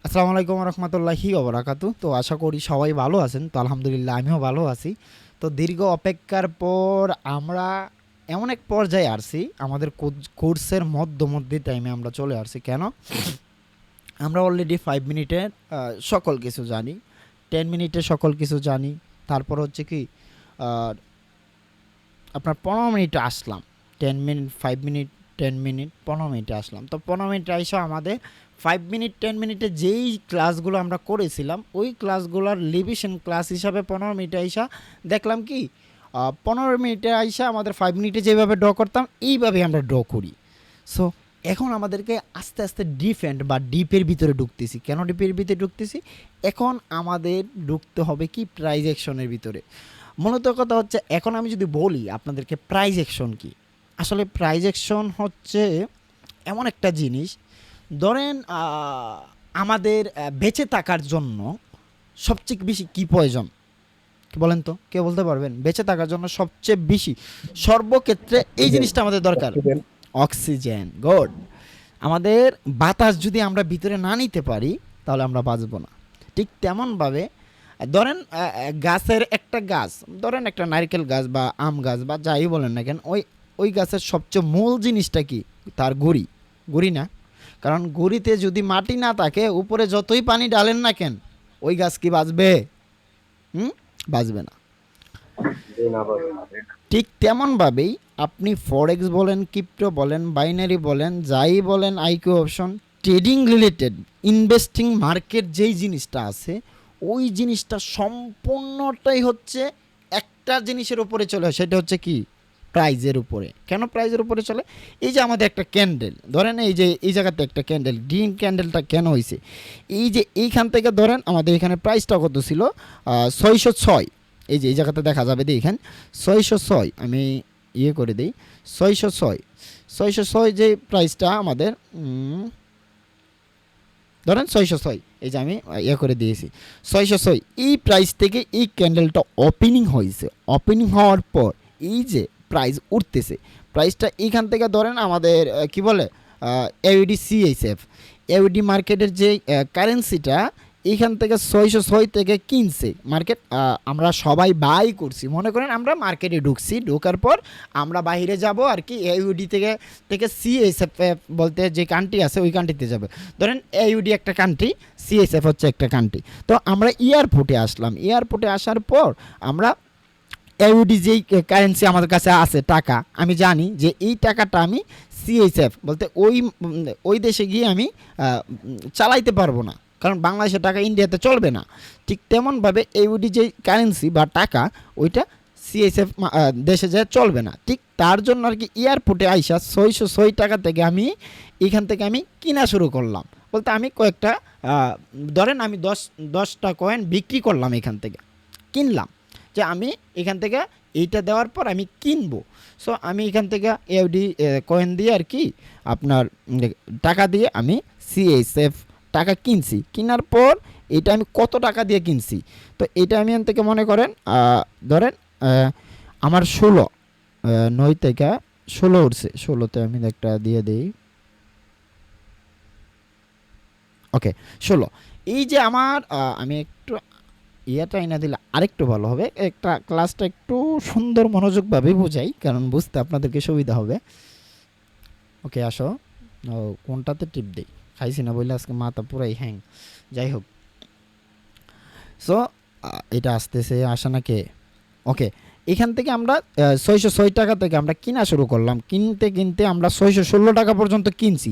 আসসালামু আলাইকুম রহমতুল্লাহি ওবরাকাতু। তো আশা করি সবাই ভালো আছেন। তো আলহামদুলিল্লাহ আমিও ভালো আছি। তো দীর্ঘ অপেক্ষার পর আমরা এমন এক পর্যায়ে আসছি, আমাদের কোর্সের মধ্যবর্তী টাইমে আমরা চলে আসছি। কেন? আমরা অলরেডি 5 মিনিটে সকল কিছু জানি, 10 মিনিটে সকল কিছু জানি। তারপর হচ্ছে কি আহ, আপনার 15 মিনিটে আসলাম। 10 মিনিট, 5 মিনিট, 10 মিনিট, 15 মিনিটে আসলাম। তো 15 মিনিটে আইসা আমাদের 5 মিনিট 10 মিনিটে যেই ক্লাসগুলো আমরা করেছিলাম ওই ক্লাসগুলোর লিভিশন ক্লাস হিসাবে 15 মিনিটে আইসা দেখলাম কি 15 মিনিটে আইসা আমাদের 5 মিনিটে যেভাবে ড্র করতাম এইভাবে আমরা ড্র করি। সো এখন আমাদেরকে আস্তে আস্তে ডিফেন্ড বা ডিপের ভিতরে ঢুকতেছি। কেন ডিপের ভিতরে ঢুকতেছি? এখন আমাদের ঢুকতে হবে কি প্রাইজেকশনের ভিতরে। মূলত কথা হচ্ছে, এখন আমি যদি বলি আপনাদেরকে প্রাইজেকশন কি, আসলে প্রাইজেকশন হচ্ছে এমন একটা জিনিস, ধরেন আমাদের বেঁচে থাকার জন্য সবচেয়ে বেশি কি প্রয়োজন, কি বলেন তো? কে বলতে পারবেন বেঁচে থাকার জন্য সবচেয়ে বেশি সর্বক্ষেত্রে এই অক্সিজেন। জিনিসটা আমাদের দরকার? অক্সিজেন। অক্সিজেন। গুড। আমাদের বাতাস যদি আমরা ভিতরে না নিতে পারি তাহলে আমরা বাঁচবো না। ঠিক তেমনভাবে ধরেন গাছের একটা গাছ, ধরেন একটা নারকেল গাছ বা আম গাছ বা যাই বলেন না কেন, ওই ওই গাছের সবচেয়ে মূল জিনিসটা কি? তার গুঁড়ি। গুঁড়ি না? কারণ গুঁড়িতে যদি মাটি না থাকে, উপরে যতই পানি ডালেন না কেন, ওই গাছ কি বাঁচবে? হুম, বাঁচবে না। জি না বস। ঠিক তেমনভাবেই আপনি ফরেক্স বলেন, ক্রিপ্টো বলেন, বাইনারি বলেন, যাই বলেন, IQ option, trading related investing market যেই জিনিসটা আছে, ওই জিনিসটা সম্পূর্ণটাই হচ্ছে একটা জিনিসের উপরে চলে, সেটা হচ্ছে কি? প্রাইজের উপরে। কেন প্রাইজের উপরে চলে? এই যে আমাদের একটা ক্যান্ডেল, ধরেন এই যে এই জায়গাতে একটা ক্যান্ডেল, গ্রিন ক্যান্ডেলটা কেন হয়েছে? এই যে এইখান থেকে ধরেন আমাদের এখানে প্রাইসটা কত ছিল? 606। এই যে এই জায়গাতে দেখা যাবে, দেখেন 606। আমি ইয়ে করে দিই, 606। 606 যে প্রাইসটা আমাদের, ধরেন 606, এই যে আমি ইয়ে করে দিয়েছি 606। এই প্রাইস থেকে এই ক্যান্ডেলটা ওপেনিং হয়েছে। ওপেনিং হওয়ার পর এই যে প্রাইস উঠতেছে, প্রাইসটা এইখান থেকে ধরেন আমাদের কি বলে এউডি সিএইচএফ, এউডি মার্কেটের যে কারেন্সিটা এইখান থেকে 606 থেকে কিনছে মার্কেট। আমরা সবাই বাই করছি, মনে করেন আমরা মার্কেটে ঢুকছি, ঢোকার পর আমরা বাইরে যাব আর কি, এউডি থেকে থেকে সিএসএফ বলতে যে কান্ট্রি আছে ওই কান্ট্রিতে যাবে। ধরেন এউডি একটা কান্ট্রি, সিএসএফ হচ্ছে একটা কান্ট্রি। তো আমরা এয়ারপোর্টে আসলাম, এয়ারপোর্টে আসার পর আমরা এউডি যেই কারেন্সি আমাদের কাছে আছে টাকা, আমি জানি যে এই টাকাটা আমি সিএসএফ বলতে ওই ওই দেশে গিয়ে আমি চালাইতে পারবো না, কারণ বাংলাদেশের টাকা ইন্ডিয়াতে চলবে না। ঠিক তেমনভাবে এউডি যেই কারেন্সি বা টাকা, ওইটা সিএসএফ দেশে যায় চলবে না। ঠিক তার জন্য আর কি এয়ারপোর্টে আইসা 606 টাকা থেকে আমি এখান থেকে আমি কিনা শুরু করলাম। বলতে আমি কয়েকটা ধরেন আমি 10টা কয়েন বিক্রি করলাম, এখান থেকে কিনলাম, যে আমি এখান থেকে এইটা দেওয়ার পর আমি কিনবো। সো আমি এখান থেকে এফডি কয়েন দিয়ে আর কি আপনার টাকা দিয়ে আমি সিএসএফ টাকা কিনছি। কেনার পর এটা আমি কত টাকা দিয়ে কিনছি? তো এটা আমি এখান থেকে মনে করেন ধরেন আমার 9 থেকে 16 উঠছে, 16তে আমি একটা দিয়ে দিই। ওকে, 16। এই যে আমার আমি একটু ইয়াটা এনে দিলে আরেকটু ভালো হবে, একটা ক্লাসটা একটু সুন্দর মনোযোগভাবে বোঝাই, কারণ বুঝতে আপনাদেরকে সুবিধা হবে। ওকে, আসো। ও, কোনটাতে টিপ দেই? খাইছি না বললে আজকে মাথা পুরাই হ্যাং। যাই হোক, সো এটা আসতেছে, আসা না কে? ওকে, এখান থেকে আমরা 606 টাকা থেকে আমরা কিনা শুরু করলাম। কিনতে কিনতে আমরা 616 টাকা পর্যন্ত কিনছি।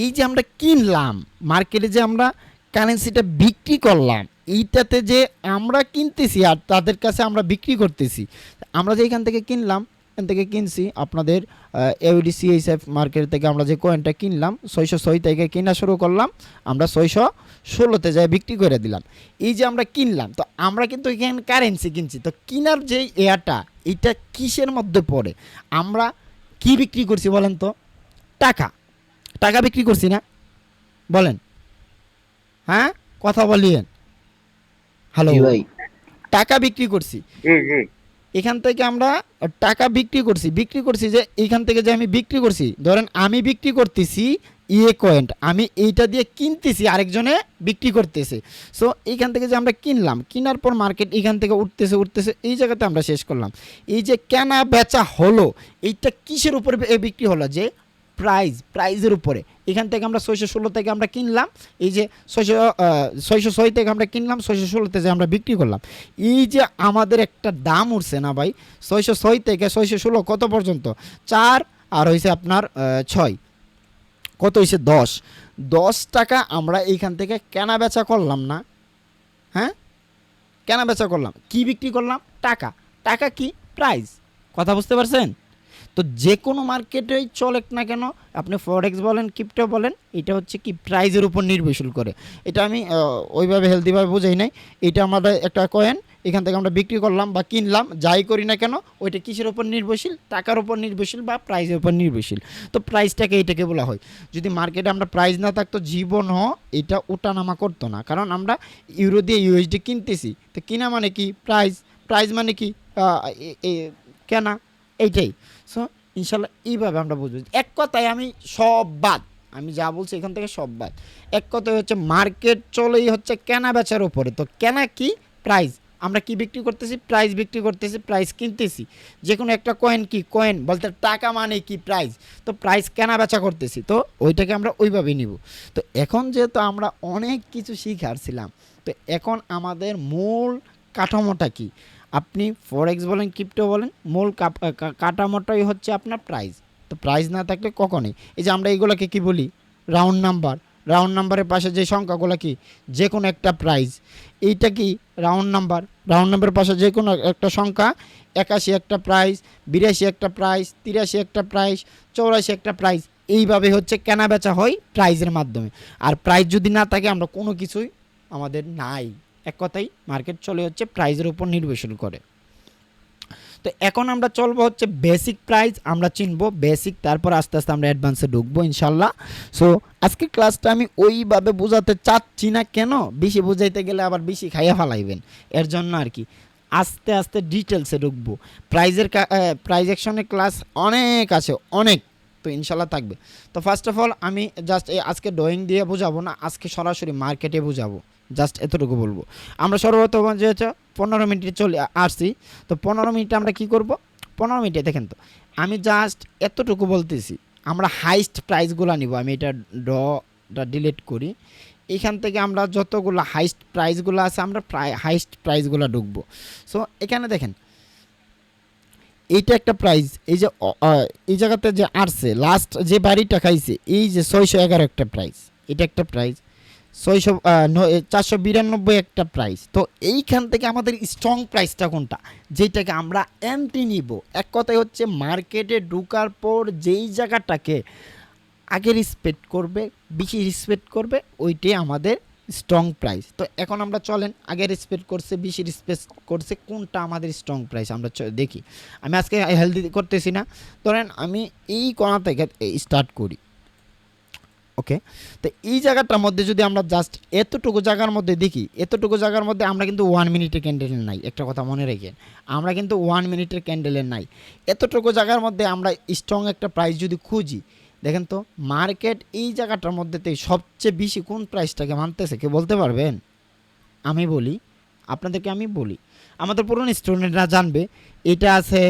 এই যে আমরা কিনলাম, মার্কেটে যে আমরা কারেন্সিটা বিক্রি করলাম, এইটাতে যে আমরা কিনতেছি আর তাদের কাছে আমরা বিক্রি করতেছি। আমরা যে এখান থেকে কিনলাম, এখান থেকে কিনছি আপনাদের এউডিসিএসএফ মার্কেট থেকে আমরা যে কয়েনটা কিনলাম 606 থেকে কিনা শুরু করলাম, আমরা 616তে যাই বিক্রি করে দিলাম। এই যে আমরা কিনলাম, তো আমরা কিন্তু এখানে কারেন্সি কিনছি। তো কিনার যে এয়ারটা, এটা কিসের মধ্যে পড়ে? আমরা কি বিক্রি করছি বলেন তো? টাকা। টাকা বিক্রি করছি না? বলেন। হ্যাঁ, কথা বলিয়েন। হ্যালো। জি ভাই। টাকা বিক্রি করছি। জি জি। এখান থেকে আমরা টাকা বিক্রি করছি, বিক্রি করছি যে এইখান থেকে যে আমি বিক্রি করছি, ধরেন আমি বিক্রি করতেছি ইয়ে কয়েন্ট, আমি এইটা দিয়ে কিনতেছি, আরেকজনে বিক্রি করতেছে। সো এইখান থেকে যে আমরা কিনলাম, কেনার পর মার্কেট এইখান থেকে উঠতেছে উঠতেছে, এই জায়গাতে আমরা শেষ করলাম। এই যে কেনা বেচা হলো, এইটা কিসের উপরে বিক্রি হলো? যে প্রাইজের উপরে। এখান থেকে আমরা 616 থেকে আমরা কিনলাম, এই যে 606 থেকে আমরা কিনলাম, 616তে যে আমরা বিক্রি করলাম। এই যে আমাদের একটা দাম উঠছে না ভাই, 606 থেকে 616 কত পর্যন্ত? 4 আর হয়েছে আপনার 6, কত হয়েছে? 10 টাকা আমরা এইখান থেকে কেনা বেচা করলাম না? হ্যাঁ, কেনা বেচা করলাম, কি বিক্রি করলাম? টাকা। টাকা কি? প্রাইস। কথা বুঝতে পারছেন? তো যে কোনো মার্কেটেই চলেক না কেন, আপনি ফরেক্স বলেন, ক্রিপ্টো বলেন, এটা হচ্ছে কি প্রাইজের উপর নির্ভরশীল করে। এটা আমি ওইভাবে হেলদিভাবে বোঝাই নাই। এটা আমাদের একটা কয়েন, এখান থেকে আমরা বিক্রি করলাম বা কিনলাম, যাই করি না কেন, ওইটা কিসের উপর নির্ভরশীল? টাকার উপর নির্ভরশীল বা প্রাইজের উপর নির্ভরশীল। তো প্রাইসটাকে এইটাকে বলা হয়। যদি মার্কেটে আমরা প্রাইস না থাকতো, জীবনও এটা ওঠানামা করতো না, কারণ আমরা ইউরো দিয়ে ইউএসডি কিনতেছি। তো কিনা মানে কি? প্রাইস। প্রাইস মানে কি? কেনা। এইটাই। সো ইনশাল্লাহ এইভাবে আমরা বুঝবো। এক কথায় আমি সব বাদ, আমি যা বলছি এখান থেকে সব বাদ। এক কথায় হচ্ছে মার্কেট চলেই হচ্ছে কেনা বেচার উপরে। তো কেনা কি? প্রাইস। আমরা কি বিক্রি করতেছি? প্রাইস বিক্রি করতেছি, প্রাইস কিনতেছি। যে কোনো একটা কয়েন কি? কয়েন বলতে টাকা মানে কি? প্রাইস। তো প্রাইস কেনা বেচা করতেছি, তো ওইটাকে আমরা ওইভাবেই নিব। তো এখন যেহেতু আমরা অনেক কিছু শিখাচ্ছিলাম, তো এখন আমাদের মূল কাঠামোটা কি? আপনি ফরেক্স বলেন, ক্রিপ্টো বলেন, মূল কাঠামোটাই হচ্ছে আপনার প্রাইস। তো প্রাইস না থাকলে কখনই, এই যে আমরা এইগুলোকে কি বলি? Round number. রাউন্ড নাম্বারের পাশে যে সংখ্যাগুলো কি? যে কোনো একটা প্রাইস। এইটা কি? Round number. রাউন্ড নাম্বারের পাশে যে কোনো একটা সংখ্যা, 81 একটা প্রাইস, 82 একটা প্রাইস, 83 একটা প্রাইস, 84 একটা প্রাইস। এইভাবে হচ্ছে কেনা বেচা হয় প্রাইজের মাধ্যমে। আর প্রাইস যদি না থাকে, আমরা কোনো কিছুই আমাদের নাই। এক কথাই মার্কেট চলে হচ্ছে প্রাইজের উপর নির্ভরশীল করে। তো এখন আমরা চলবো হচ্ছে বেসিক প্রাইস, আমরা চিনবো বেসিক, তারপর আস্তে আস্তে আমরা অ্যাডভান্সে ঢুকবো ইনশাল্লাহ। সো আজকের ক্লাসটা আমি ওইভাবে বোঝাতে চাচ্ছি না, কেন? বেশি বোঝাইতে গেলে আবার বেশি খাইয়া ফেলাইবেন, এর জন্য আর কি আস্তে আস্তে ডিটেলসে ঢুকবো। প্রাইজ অ্যাকশনের ক্লাস অনেক আছে, অনেক, তো ইনশাল্লাহ থাকবে। তো ফার্স্ট অফ অল আমি জাস্ট আজকে ড্রয়িং দিয়ে বোঝাবো না, আজকে সরাসরি মার্কেটে বোঝাবো। জাস্ট এতটুকু বলবো। আমরা সর্বপ্রথম যেহেতু 15 মিনিটে চলে আসছি, তো 15 মিনিটে আমরা কি করব? 15 মিনিটে দেখেন, তো আমি জাস্ট এতটুকু বলতেছি, আমরা হাইস্ট প্রাইসগুলো নিব। আমি এটা ডটা ডিলিট করি। এখান থেকে আমরা যতগুলো হাইস্ট প্রাইসগুলো আছে, আমরা হাইস্ট প্রাইসগুলো ঢুকবো। সো এখানে দেখেন, এইটা একটা প্রাইস, এই যে এই জায়গাতে যে আসছে লাস্ট যে বাড়িটা খাইছে, এই যে 611 একটা প্রাইস, এটা একটা প্রাইস, 492 একটা প্রাইস। তো এইখান থেকে আমাদের স্ট্রং প্রাইসটা কোনটা, যেটাকে আমরা এন্ট্রি নিব? এক কথায় হচ্ছে মার্কেটে ঢোকার পর যেই জায়গাটাকে আগে রেসপেক্ট করবে, বেশি রেসপেক্ট করবে, ওইটাই আমাদের স্ট্রং প্রাইস। তো এখন আমরা চলেন, আগে রেসপেক্ট করছে, বেশি রেসপেক্ট করছে, কোনটা আমাদের স্ট্রং প্রাইস আমরা দেখি। আমি আজকে হেলদি করতেছি না, ধরেন আমি এই কোণা থেকে স্টার্ট করি। ওকে, তো এই জায়গাটার মধ্যে যদি আমরা জাস্ট এতটুকু জায়গার মধ্যে দেখি, এতটুকু জায়গার মধ্যে আমরা কিন্তু 1 মিনিটের ক্যান্ডেলের নাই, একটা কথা মনে রেখেন, আমরা কিন্তু 1 মিনিটের ক্যান্ডেলের নাই। এতটুকু জায়গার মধ্যে আমরা স্ট্রং একটা প্রাইস যদি খুঁজি, দেখেন তো মার্কেট এই জায়গাটার মধ্যেতে সবচেয়ে বেশি কোন প্রাইসটাকে মানতেছে, কে বলতে পারবেন? আমি বলি, আপনাদেরকে আমি বলি, আমাদের পুরনো স্টুডেন্টরা জানবে, এটা আছে,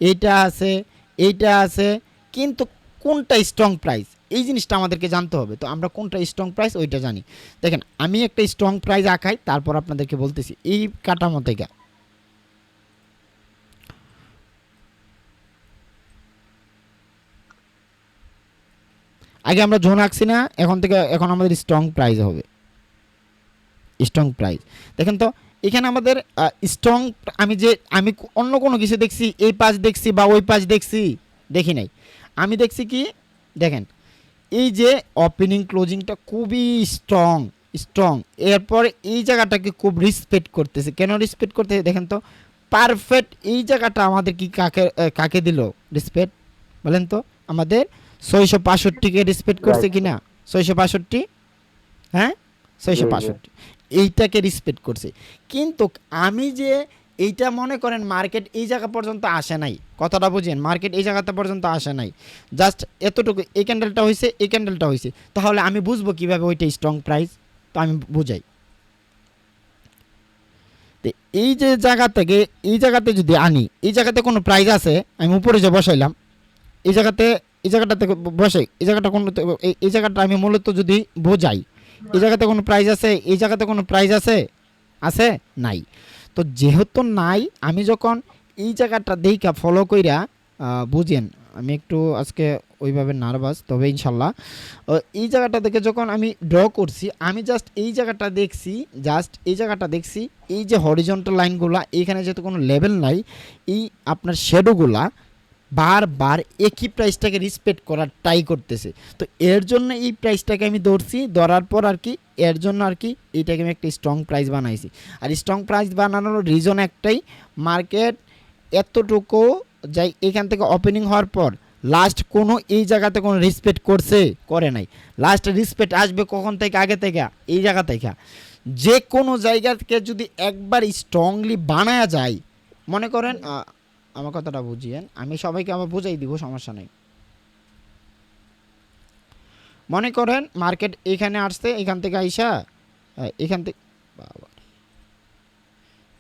এইটা আছে, এইটা আছে, কিন্তু কোনটা স্ট্রং প্রাইস, এই জিনিসটা আমাদেরকে জানতে হবে। তো আমরা কোনটা স্ট্রং প্রাইস ওইটা জানি। দেখেন আমি একটা স্ট্রং প্রাইস আঁকাই, তারপর আপনাদেরকে বলতেছি এই কাঠামো থেকে। আগে আমরা জোন আঁকছি না, এখন থেকে এখন আমাদের স্ট্রং প্রাইস হবে। স্ট্রং প্রাইস দেখেন তো, এখানে আমাদের স্ট্রং, আমি অন্য কোনো কিছু দেখছি, এই পাশ দেখছি বা ওই পাশ দেখছি, দেখি নাই। আমি দেখছি কি, দেখেন এই যে ওপেনিং ক্লোজিংটা খুবই স্ট্রং স্ট্রং, এরপর এই জায়গাটাকে খুব রেসপেক্ট করতেছে। কেন রেসপেক্ট করতেছে দেখেন তো, পারফেক্ট এই জায়গাটা আমাদের কি কাকে কাকে দিল রেসপেক্ট বলেন তো? আমাদের 665কে রেসপেক্ট করছে কি না? 665, হ্যাঁ 665, এইটাকে রেসপেক্ট করছে। কিন্তু আমি যে এইটা মনে করেন মার্কেট এই জায়গা পর্যন্ত আসে নাই, কথাটা বুঝেন, মার্কেট এই জায়গাটা পর্যন্ত আসে নাই, জাস্ট এতটুকু এই ক্যান্ডেলটা হয়েছে, এই ক্যান্ডেলটা হয়েছে, তাহলে আমি বুঝবো কিভাবে ওইটা স্ট্রং প্রাইস? তো আমি বুঝাই। তো এই যে জায়গা থেকে এই জায়গাতে যদি আনি, এই জায়গাতে কোনো প্রাইস আছে, আমি উপরে যে বসাইলাম এই জায়গাতে, এই জায়গাটা থেকে বসাই, এই জায়গাটা কোনো এই জায়গাটা আমি মূলত যদি বোঝাই, এই জায়গাতে কোনো প্রাইস আছে, এই জায়গাতে কোনো প্রাইস আছে, আছে নাই। তো যেহেতু নাই, আমি যখন এই জায়গাটা দেখা ফলো কইরা বুঝেন, আমি একটু আজকে ওইভাবে নার্ভাস, তবে ইনশাল্লাহ এই জায়গাটা থেকে যখন আমি ড্র করছি, আমি জাস্ট এই জায়গাটা দেখছি, জাস্ট এই জায়গাটা দেখছি, এই যে হরিজন্টাল লাইনগুলা, এইখানে যেহেতু কোনো লেভেল নাই, এই আপনার শ্যাডোগুলা বারবার একই প্রাইসটাকে রেসপেক্ট করার ট্রাই করতেছে। তো এর জন্য এই প্রাইসটাকে আমি ধরছি, ধরার পর আর কি এর জন্য আর কি এইটাকে আমি একটা স্ট্রং প্রাইস বানাইছি। আর স্ট্রং প্রাইস বানানোর রিজন একটাই, মার্কেট এতটুকু যাই এখান থেকে ওপেনিং হওয়ার পর লাস্ট কোনো এই জায়গাতে কোনো রেসপেক্ট করছে, করে নাই। লাস্ট রেসপেক্ট আসবে কখন থেকে? আগে থেকে, এই জায়গা থেকে। যে কোনো জায়গা থেকে যদি একবার স্ট্রংলি বানায়া যায়, মনে করেন আমার কথাটা বুঝিয়েন, আমি সবাইকে আবার বুঝাই দিব, সমস্যা নেই। মনে করেন মার্কেট এখানে আসছে, এখান থেকে আইসা এখান থেকে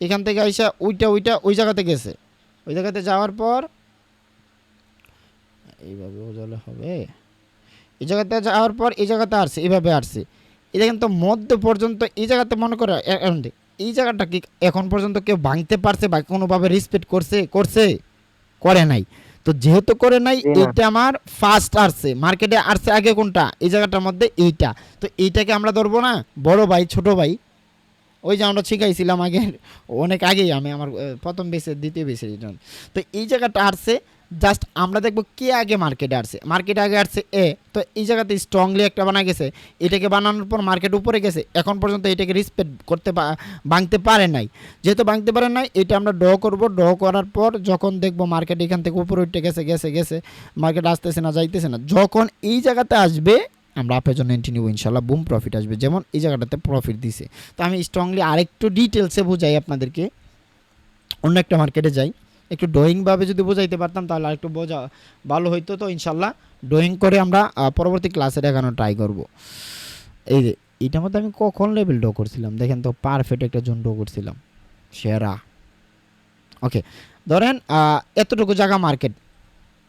এখান থেকে আইসা ওইটা ওইটা ওই জায়গাতে গেছে, ওই জায়গাতে যাওয়ার পর এইভাবে বোঝালে হবে, এই জায়গাতে যাওয়ার পর এই জায়গাতে আসছে, এইভাবে আসছে, এটা কিন্তু মধ্য পর্যন্ত এই জায়গাতে মনে করে এই জায়গাটা কি এখন পর্যন্ত কেউ ভাঙতে পারছে বা কোনোভাবে রেসপেক্ট করছে? করছে? করে নাই। তো যেহেতু করে নাই, এইটা আমার ফার্স্ট আসছে, মার্কেটে আসছে আগে কোনটা? এই জায়গাটার মধ্যে এইটা। তো এইটাকে আমরা ধরবো না বড় ভাই ছোট ভাই, ওই যে আমরা শিখাইছিলাম আগে, অনেক আগেই, আমি আমার প্রথম বেসে দ্বিতীয় বেসে। তো এই জায়গাটা আসছে, জাস্ট আমরা দেখবো কে আগে মার্কেটে আসছে। মার্কেটে আগে আসছে এ, তো এই জায়গাতে স্ট্রংলি একটা বানা গেছে, এটাকে বানানোর পর মার্কেট উপরে গেছে, এখন পর্যন্ত এটাকে রেসপেক্ট করতে ভাঙতে পারে নাই। যেহেতু ভাঙতে পারে নাই, এটা আমরা ড্র করব, ড্র করার পর যখন দেখবো মার্কেট এখান থেকে উপরে উঠে গেছে গেছে গেছে, মার্কেট আসতেছে না যাইতেছে না, যখন এই জায়গাতে আসবে আমরা আপের জন্য এন্ট্রি নিব, ইনশাল্লাহ বুম প্রফিট আসবে, যেমন এই জায়গাটাতে প্রফিট দিছে। তো আমি স্ট্রংলি আরেকটু ডিটেলসে বুঝাই আপনাদেরকে, অন্য একটা মার্কেটে যাই, একটু ড্রয়িংভাবে যদি বোঝাইতে পারতাম তাহলে আরেকটু বোঝা ভালো হইতো। তো ইনশাল্লাহ ড্রয়িং করে আমরা পরবর্তী ক্লাসে দেখানোর ট্রাই করব। এই যে এটার মধ্যে আমি কখন লেভেল ড্র করছিলাম দেখেন তো, পারফেক্ট একটা জোন ড্র করছিলাম, সেরা। ওকে, ধরেন এতটুকু জায়গা মার্কেট,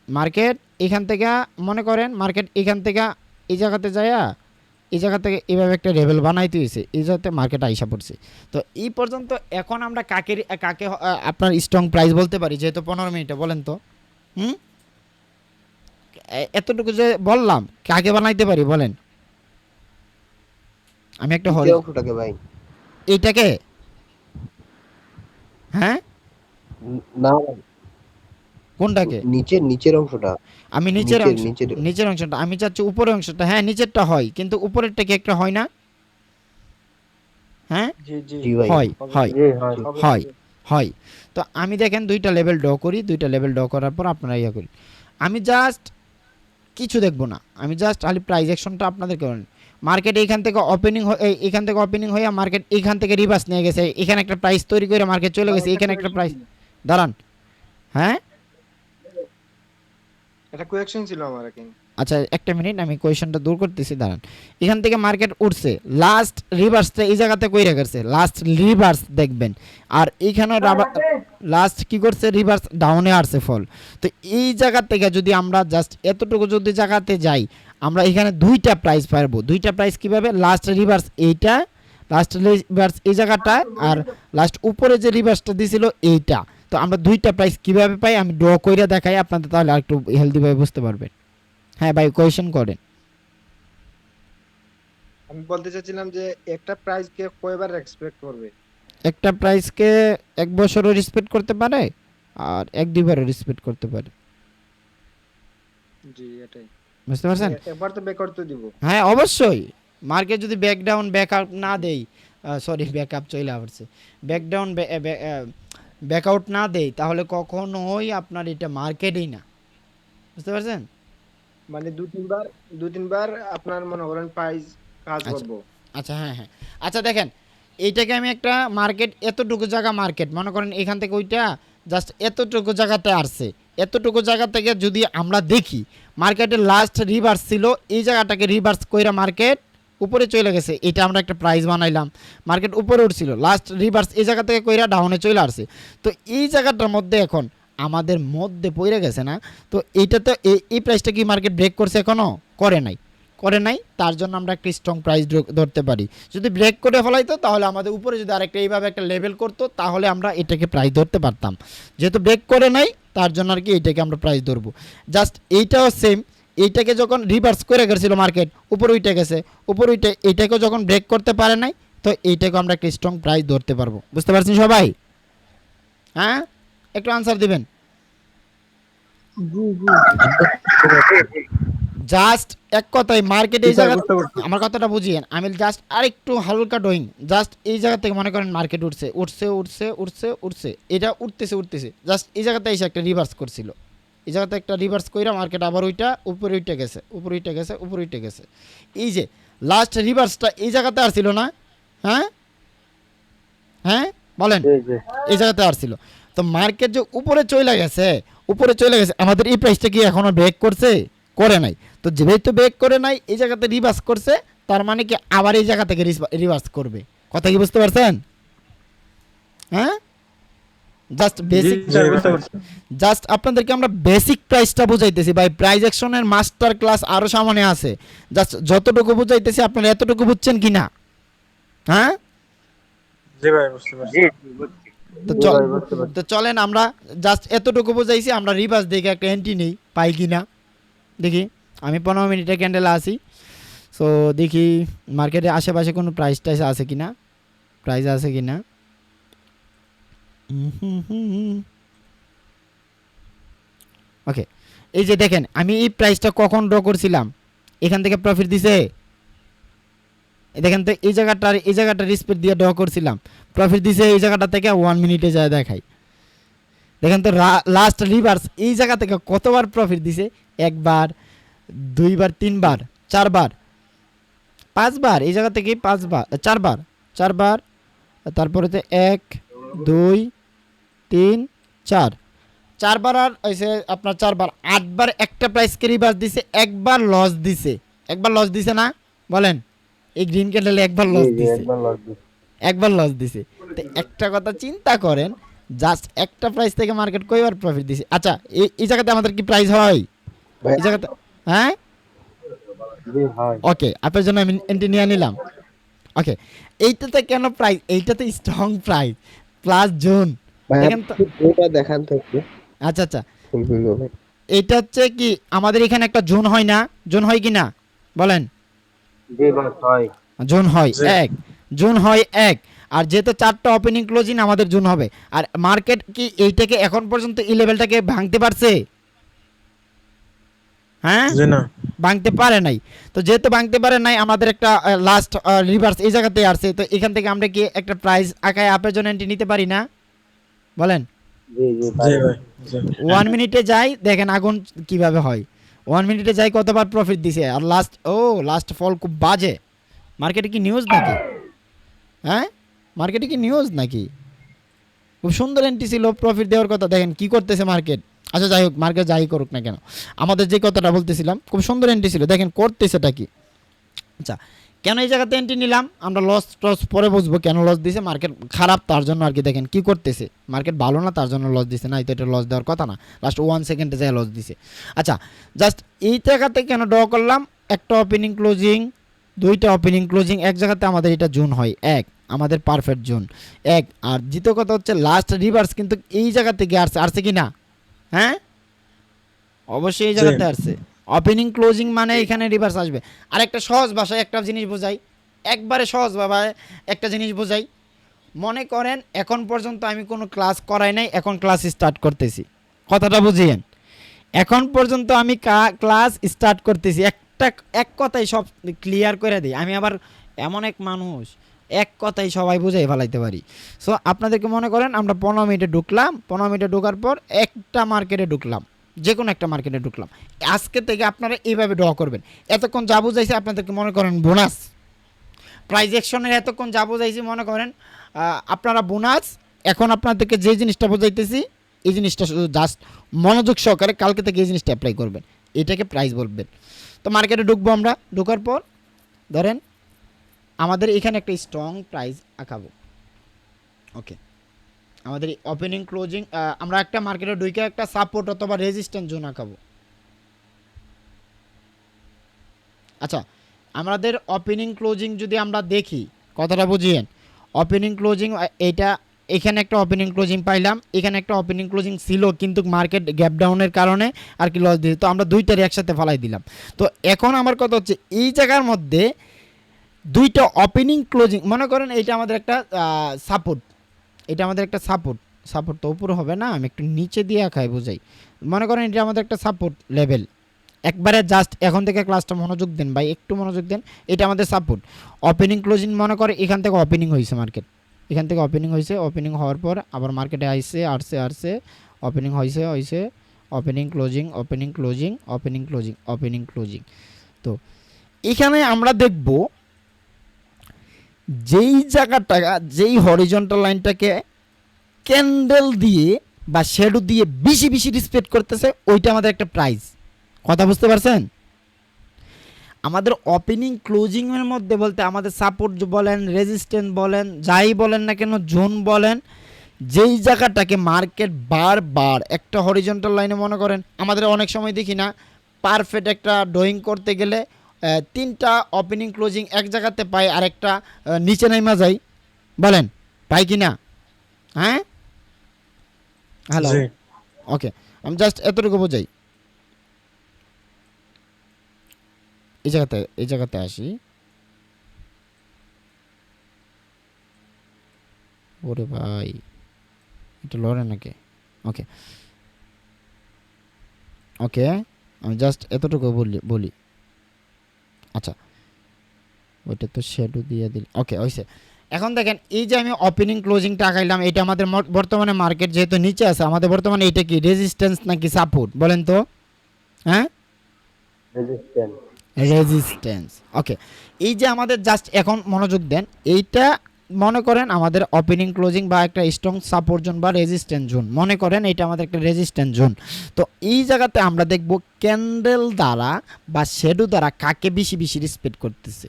মার্কেট এখান থেকে মনে করেন মার্কেট এখান থেকে এই জায়গাতে যায়া এই জায়গা থেকে এইভাবে একটা লেভেল বানাইতে হয়েছে, এই জায়গাতে মার্কেট আইসা পড়ছে। তো এই পর্যন্ত এখন আমরা কাকে কাকে আপনার স্ট্রং প্রাইস বলতে পারি, যেহেতু 15 মিনিটে বলেন তো? হুম, এতটুকু যে বললাম কাকে বানাইতে পারি বলেন? আমি একটা অংশটাকে ভাই, এইটাকে, হ্যাঁ না ভাই, কোনটাকে? নিচের অংশটা, আমি নিচের অংশ, নিচের। নিচের অংশটা আমি চাচ্ছি, উপরের অংশটা। হ্যাঁ নিচেরটা হয়, কিন্তু উপরেরটা কি একটা হয় না? হ্যাঁ জি জি জি ভাই, হয়, হয়, জি হয় হয়, হয়। তো আমি দেখেন দুইটা লেভেল ড্র করি, দুইটা লেভেল ড্র করার পর আপনারা ইয়া করি, আমি জাস্ট কিছু দেখবো না, আমি জাস্ট খালি প্রাইস অ্যাকশনটা আপনাদের করেন। মার্কেট এইখান থেকে ওপেনিং এখান থেকে ওপেনিং হয়ে মার্কেট এইখান থেকে রিভার্স নিয়ে গেছে, এখানে একটা প্রাইস তৈরি করে মার্কেট চলে গেছে, এখানে একটা প্রাইস, দাঁড়ান, হ্যাঁ এটা কোয়েকশন ছিল আমার কিন্তু। আচ্ছা একটা মিনিট, আমি কোয়েশনটা দূর করতেছি, দাঁড়ান। এখান থেকে মার্কেট উঠছে, লাস্ট রিভার্সটা এই জায়গাতে কইরা গেছে, লাস্ট রিভার্স দেখবেন। আর এইখানে লাস্ট কি করছে? রিভার্স ডাউনে আসছে ফল। তো এই জায়গা থেকে যদি আমরা জাস্ট এতটুকু যদি জায়গাতে যাই, আমরা এখানে দুইটা প্রাইস পারবো। দুইটা প্রাইস কিভাবে? লাস্ট রিভার্স এইটা, লাস্ট রিভার্স এই জায়গাটা, আর লাস্ট উপরে যে রিভার্সটা দিছিল এইটা। তো আমরা দুইটা প্রাইস কিভাবে পাই আমি ড্র কইরা দেখাই আপনাদের, তাহলে একটু হেলদিভাবে বুঝতে পারবেন। হ্যাঁ ভাই কোয়েশ্চেন করেন। আমি বলতে চাচ্ছিলাম যে একটা প্রাইস কে কয়বার এক্সপেক্ট করবে? একটা প্রাইসকে এক বছরও রেসপেক্ট করতে পারে, আর এক দুইবারও রেসপেক্ট করতে পারে। জি এটাই, বুঝতে পারছেন? একবার তো বের করতে দিব। হ্যাঁ অবশ্যই, মার্কেট যদি ব্যাকডাউন ব্যাকআউট না দেই, সরি ব্যাকআপ চলে আসছে, ব্যাকডাউন ব্যাকআউট না দেই, তাহলে কখনোই আপনার এটা মার্কেটই না। বুঝতে পারছেন? মানে দু তিনবার আপনার মনে করেন প্রাইস কাজ আচ্ছা করব। আচ্ছা, হ্যাঁ হ্যাঁ, আচ্ছা দেখেন, এইটাকে আমি একটা মার্কেট, এতটুকু জায়গা মার্কেট মনে করেন, এখান থেকে ওইটা জাস্ট এতটুকু জায়গাতে আসছে। এতটুকু জায়গা থেকে যদি আমরা দেখি মার্কেটের লাস্ট রিভার্স ছিল, এই জায়গাটাকে রিভার্স কইরা মার্কেট উপরে চলে গেছে, এটা আমরা একটা প্রাইস বানাইলাম। মার্কেট উপরে উঠছিল, লাস্ট রিভার্স এই জায়গা থেকে কইরা ডাউনে চলে আসছে। তো এই জায়গাটার মধ্যে এখন আমাদের মধ্যে পড়ে গেছে না, তো এইটা তো এই প্রাইসটা কি মার্কেট ব্রেক করছে? এখনও করে নাই, তার জন্য আমরা একটা স্ট্রং প্রাইস ধরতে পারি। যদি ব্রেক করে ফেলাইতো তাহলে আমাদের উপরে যদি আরেকটা এইভাবে একটা লেভেল করতো তাহলে আমরা এটাকে প্রাইস ধরতে পারতাম। যেহেতু ব্রেক করে নাই তার জন্য আর কি এইটাকে আমরা প্রাইস ধরবো। জাস্ট এইটাও সেম, এইটাকে যখন রিভার্স করে গেছিল মার্কেট উপরে উঠে গেছে, উপরে উঠে এইটাকেও যখন ব্রেক করতে পারে নাই, তো এইটাকেও আমরা একটা স্ট্রং প্রাইস ধরতে পারবো। বুঝতে পারছেন সবাই? হ্যাঁ, একটু আনসার দিবেন। জাস্ট এক কথায় মার্কেট এই জায়গা, আমার কথাটা বুঝিয়েন, আমি জাস্ট আরেকটু হালকা ড্রয়িং, জাস্ট এই জায়গা থেকে মনে করেন মার্কেট উঠছে, এটা উঠতেছে, জাস্ট এই জায়গাতে এসে একটা রিভার্স করছিল, এই জায়গাতে একটা রিভার্স কইরা মার্কেট আবার ওইটা উপরে উঠে গেছে। এই যে লাস্ট রিভার্সটা এই জায়গাতে আর ছিল না? হ্যাঁ বলেন, এই জায়গাতে আর ছিল। তো মার্কেট যে উপরে চলে গেছে, আমাদের এই প্রাইসটা কি এখনো ব্রেক করছে? করে নাই। তো যেহেতু ব্রেক করে নাই, এই জায়গাতে রিভার্স করছে, তার মানে কি আবার এই জায়গা থেকে রিভার্স করবে। কথা কি বুঝতে পারছেন? হ্যাঁ, জাস্ট আপনাদেরকে আমরা বেসিক প্রাইসটা বুঝাইতেছি ভাই। প্রাইস অ্যাকশনের মাস্টার ক্লাস আরো সামনে আছে, জাস্ট যতটুকু বুঝাইতেছি আপনারা এতটুকু বুঝছেন কিনা? হ্যাঁ জি ভাই, বুঝতে পারছি। তো চলেন আমরা জাস্ট এতটুকু বুঝাইছি, আমরা রিভার্স দেখে একটা এন্ট্রি নেই, পাই কিনা দেখি। আমি 15 মিনিটের ক্যান্ডেলে আসি, সো দেখি মার্কেটে আশেপাশে কোনো প্রাইস টাইস আছে কিনা, ওকে। এই যে দেখেন, আমি এই প্রাইসটা কখন ড্র করছিলাম, এখান থেকে প্রফিট দিছে, দেখেন তো এই জায়গাটা রিসপেক্ট দিয়ে ড্র করছিলাম, প্রফিট দিছে এই জায়গাটা থেকে 1 মিনিটে যায় দেখাই। দেখেন তো লাস্ট রিভার্স এই জায়গা থেকে কতবার প্রফিট দিছে? একবার, দুইবার, তিনবার, চারবার, পাঁচবার, এই জায়গা থেকে চারবার, তারপরে তো 1 2 3 4, চারবার, আর হয়েছে আপনার চারবার, 8বার একটা প্রাইসকে রিভার্স দিছে, একবার লস দিছে না? বলেন, এই গ্রিন ক্যান্ডেলে একবার লস দিছে। তো একটা কথা চিন্তা করেন, জাস্ট একটা প্রাইস থেকে মার্কেট কয়বার প্রফিট দিছে? আচ্ছা, এই জায়গাতে আমাদের কি প্রাইস হয় এই জায়গাতে? হ্যাঁ, ওকে, আপনার জন্য আমি এন্ট্রি নিয়ে নিলাম। ওকে, এইটাতে কেন প্রাইস? এইটাতে স্ট্রং প্রাইস প্লাস জোন। দেখেন তো, এটা দেখান তো একটু। আচ্ছা, এইটা হচ্ছে কি আমাদের এখানে একটা জোন হয় না? জোন হয় কি না বলেন? জোন হয় এক, আর যেহেতু 4টা ওপেনিং ক্লোজিং আমাদের জোন হবে। আর মার্কেট কি এইটাকে এখন পর্যন্ত এই লেভেলটাকে ভাঙতে পারছে? হ্যাঁ, ভাঙতে পারে নাই। তো যেহেতু ভাঙতে পারে নাই, আমাদের একটা লাস্ট রিভার্স এই জায়গাতে আসছে। তো এখান থেকে আমরা কি একটা প্রাইস আকায় আপের জন্য এন্ট্রি নিতে পারি না? বলেন। 1 মিনিটে যাই, দেখেন আগুন কিভাবে হয়। 1 মিনিটে যাই কতবার প্রফিট দিছে, আর লাস্ট ফল খুব বাজে। মার্কেটে কি নিউজ নাকি? খুব সুন্দর এন্ট্রি ছিল, প্রফিট দেওয়ার কথা, দেখেন কি করতেছে মার্কেট। আচ্ছা যাই হোক, মার্কেট যাই করুক না কেন, আমাদের যে কথাটা বলতেছিলাম, খুব সুন্দর এন্ট্রি ছিল, দেখেন করতেছেটা কি। আচ্ছা, কেন এই জায়গাতে এন্ট্রি নিলাম আমরা? লস পরে বুঝবো কেন লস দিছে। মার্কেট খারাপ তার জন্য আর কি, দেখেন কি করতেছে, মার্কেট ভালো না তার জন্য লস দিছে, না তো এটা লস দেওয়ার কথা না, লাস্ট 1 সেকেন্ডে যায় লস দিছে। আচ্ছা, জাস্ট এই জায়গাতে কেন ড্র করলাম? একটা ওপেনিং ক্লোজিং, 2টা ওপেনিং ক্লোজিং, এক জায়গাতে আমাদের এটা জোন হয় 1, আমাদের পারফেক্ট জোন 1। আর দ্বিতীয় কথা হচ্ছে লাস্ট রিভার্স কিন্তু এই জায়গা থেকে আসছে কি না? হ্যাঁ, অবশ্যই এই জায়গাতে আসছে। ওপেনিং ক্লোজিং মানে এখানে রিভার্স আসবে। আর একটা সহজ ভাষায় একটা জিনিস বোঝাই, একবারে সহজ ভাবে একটা জিনিস বোঝাই। মনে করেন এখন পর্যন্ত আমি কোনো ক্লাস করাই নাই, এখন ক্লাস স্টার্ট করতেছি, কথাটা বুঝিয়েন। এখন পর্যন্ত আমি ক্লাস স্টার্ট করতেছি, এক কথাই সব ক্লিয়ার করে দিই। আমি আবার এমন এক মানুষ, এক কথাই সবাই বুঝাই ফেলাইতে পারি। সো আপনাদেরকে মনে করেন আমরা 15 মিনিটে ঢুকলাম, 15 মিনিটে ঢোকার পর একটা মার্কেটে ঢুকলাম, যে কোনো একটা মার্কেটে ঢুকলাম। আজকে থেকে আপনারা এইভাবে ড্র করবেন। এতক্ষণ যা বুঝাইছে আপনাদেরকে মনে করেন বোনাস, প্রাইস অ্যাকশনের এতক্ষণ যা বোঝাইছি মনে করেন আপনারা বোনাস, এখন আপনাদেরকে যে জিনিসটা বোঝাইতেছি এই জিনিসটা শুধু জাস্ট মনোযোগ সহকারে কালকে থেকে এই জিনিসটা অ্যাপ্লাই করবেন, এটাকে প্রাইস বলবেন। তো মার্কেটে ঢুকবো আমরা, ঢোকার পর ধরেন আমাদের এখানে একটা স্ট্রং প্রাইস আঁকাবো। ওকে, আমাদের ওপেনিং ক্লোজিং আমরা একটা মার্কেটে ঢুকে একটা সাপোর্ট অথবা রেজিস্ট্যান্স জোন আঁকাবো। আচ্ছা, আমাদের ওপেনিং ক্লোজিং যদি আমরা দেখি, কথাটা বুঝিয়েন, ওপেনিং ক্লোজিং এইটা, এখানে একটা ওপেনিং ক্লোজিং পাইলাম, এখানে একটা ওপেনিং ক্লোজিং ছিল কিন্তু মার্কেট গ্যাপ ডাউনের কারণে আর কি লস দিয়েছে, তো আমরা দুইটারই একসাথে ফালাই দিলাম। তো এখন আমার কথা হচ্ছে এই জায়গার মধ্যে দুইটা ওপেনিং ক্লোজিং, মনে করেন এইটা আমাদের একটা সাপোর্ট, এটা আমাদের একটা সাপোর্ট, সাপোর্ট তো উপরে হবে না, আমি একটু নিচে দিয়ে আঁকাই বোঝাই। মনে করেন এটা আমাদের একটা সাপোর্ট লেভেল, একবারে জাস্ট এখন থেকে ক্লাসটা মনোযোগ দেন ভাই, একটু মনোযোগ দেন। এটা আমাদের সাপোর্ট, ওপেনিং ক্লোজিং মনে করে এখান থেকে ওপেনিং হয়েছে মার্কেট, এখান থেকে ওপেনিং হয়েছে, ওপেনিং হওয়ার পর আবার মার্কেটে আসছে ওপেনিং হয়েছে opening closing opening closing opening closing opening closing. তো এখানে আমরা দেখব যেই জায়গাটা, যেই হরিজন্টাল লাইনটাকে ক্যান্ডেল দিয়ে বা শ্যাডো দিয়ে বেশি বেশি রিসপেক্ট করতেছে, ওইটা আমাদের একটা প্রাইস। কথা বুঝতে পারছেন? আমাদের ওপেনিং ক্লোজিংয়ের মধ্যে বলতে আমাদের সাপোর্ট বলেন, রেজিস্ট্যান্স বলেন, যাই বলেন না কেন, জোন বলেন, যেই জায়গাটাকে মার্কেট বারবার একটা হরিজন্টাল লাইনে, মনে করেন আমাদের অনেক সময় দেখি না পারফেক্ট একটা ড্রয়িং করতে গেলে তিনটা ওপেনিং ক্লোজিং এক জায়গাতে পাই, আর একটা নিচে নাইমা যাই, বলেন পাই কি না? হ্যাঁ, হ্যালো, জি ওকে, আমি জাস্ট এতটুকু বোঝাই। এই জায়গাতে আসি, ওরে ভাই এটা লড়ে নাকি? ওকে ওকে, আমি জাস্ট এতটুকু বলি। আচ্ছা, ওইটা তো শ্যাডো দিয়ে দিল। ওকে, হয়েছে। এখন দেখেন এই যে আমি ওপেনিং ক্লোজিংটা আঁকাইলাম, এটা আমাদের বর্তমানে মার্কেট যেহেতু নিচে আছে, আমাদের বর্তমানে এটা কি রেজিস্ট্যান্স নাকি সাপোর্ট বলেন তো? হ্যাঁ, রেজিস্ট্যান্স। ওকে, এই যে আমাদের জাস্ট এখন মনোযোগ দেন, এইটা মনে করেন আমাদের ওপেনিং ক্লোজিং বা একটা স্ট্রং সাপোর্ট জোন বা রেজিস্ট্যান্স জোন, মনে করেন এটা আমাদের একটা রেজিস্ট্যান্স জোন। তো এই জায়গাতে আমরা দেখব ক্যান্ডেল দ্বারা বা শ্যাডো দ্বারা কাকে বেশি বেশি রেসপেক্ট করতেছে।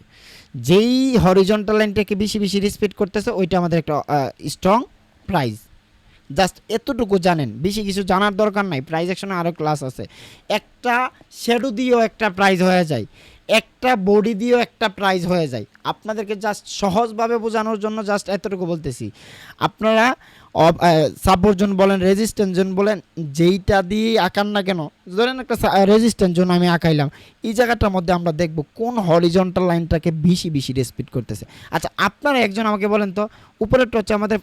যেই হরিজন্টাল লাইনটাকে বেশি বেশি রেসপেক্ট করতেছে ওইটা আমাদের একটা স্ট্রং প্রাইস। জাস্ট এতটুকু জানেন, বেশি কিছু জানার দরকার নাই। প্রাইস অ্যাকশনে আরও ক্লাস আছে। একটা শ্যাডো দিয়েও একটা প্রাইস হয়ে যায়, একটা বডি দিয়েও একটা প্রাইস হয়ে যায়। আপনাদেরকে জাস্ট সহজভাবে বোঝানোর জন্য জাস্ট এতটুকু বলতেছি। আপনারা সাপোর্ট জোন বলেন, রেজিস্ট্যান্স জোন বলেন, যেইটা দিয়ে আঁকান না কেন, ধরেন একটা রেজিস্ট্যান্স জোন আমি আঁকাইলাম, এই জায়গাটার মধ্যে আমরা দেখব কোন হরিজন্টাল লাইনটাকে বেশি বেশি রেসপেক্ট করতেছে। আচ্ছা, আপনারা একজন আমাকে বলেন তো, উপরেরটা হচ্ছে আমাদের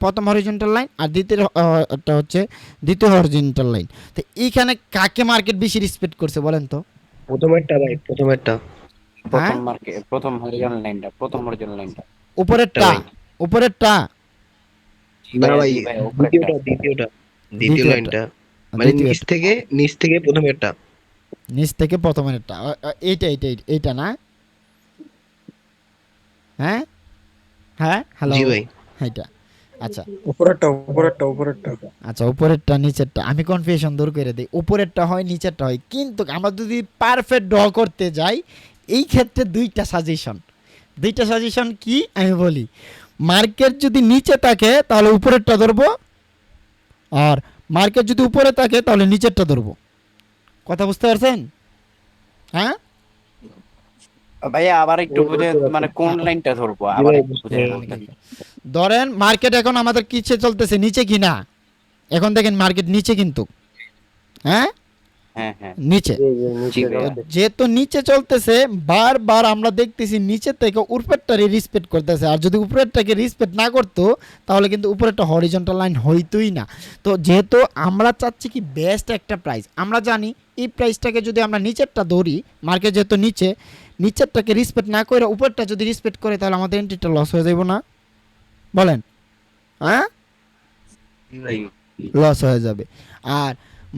প্রথম হরিজন্টাল লাইন, আর দ্বিতীয়টা হচ্ছে দ্বিতীয় হরিজন্টাল লাইন। তো এইখানে কাকে মার্কেট বেশি রেসপেক্ট করছে বলেন তো? প্রথমেরটা ভাই, প্রথমেরটা। হ্যাঁ, প্রথম হরিজন্টাল লাইনটা উপরেরটা, ভাই। উপরেরটা না ভাই, ভাই, দ্বিতীয় দ্বিতীয়টা, লাইনটা, মানে নিচ থেকে প্রথমেরটা। নিচ থেকে প্রথমেরটা, এইটা না? হ্যাঁ হ্যাঁ, হ্যালো, জি ভাই। এইটা। আচ্ছা উপরেরটা আচ্ছা, উপরেরটা নিচেরটা, আমি কনফিউশন দূর করে দিই। উপরেরটা হয় নিচেরটা হয়, কিন্তু আমরা যদি পারফেক্ট ড্র করতে যাই এই ক্ষেত্রে দুইটা সাজেশন কি আমি বলি। মার্কেট যদি নিচে থাকে তাহলে উপরেরটা ধরবো, আর মার্কেট যদি উপরে থাকে তাহলে নিচেরটা ধরবো। কথা বুঝতে পারছেন? হ্যাঁ ভাইয়া আবার একটু বুঝে, মানে কোন লাইনটা ধরবো আবার একটু বুঝে ধরেন মার্কেট এখন আমাদের কিসে চলতেছে, নিচে কি না? এখন দেখেন মার্কেট নিচে, কিন্তু হ্যাঁ হ্যাঁ হ্যাঁ নিচে। জি ভাইয়া। যেহেতু নিচে চলতেছে, বারবার আমরা দেখতেছি নিচে থেকে উপরেরটারে রিসপেক্ট করতেছে, আর যদি উপরেরটাকে রিসপেক্ট না করতো তাহলে কিন্তু উপরেরটা হরিজন্টাল লাইন হইতোই না। তো যেহেতু আমরা চাচ্ছি কি বেস্ট একটা প্রাইস, আমরা জানি এই প্রাইসটাকে যদি আমরা নিচেরটা ধরি, মার্কেট যেহেতু নিচেরটাকে রিসপেক্ট না করে উপরটা যদি রিসপেক্ট করে তাহলে আমাদের এন্ট্রিটা লস হয়ে যাবে না? বলেন, হ্যাঁ, লস হয়ে যাবে। আর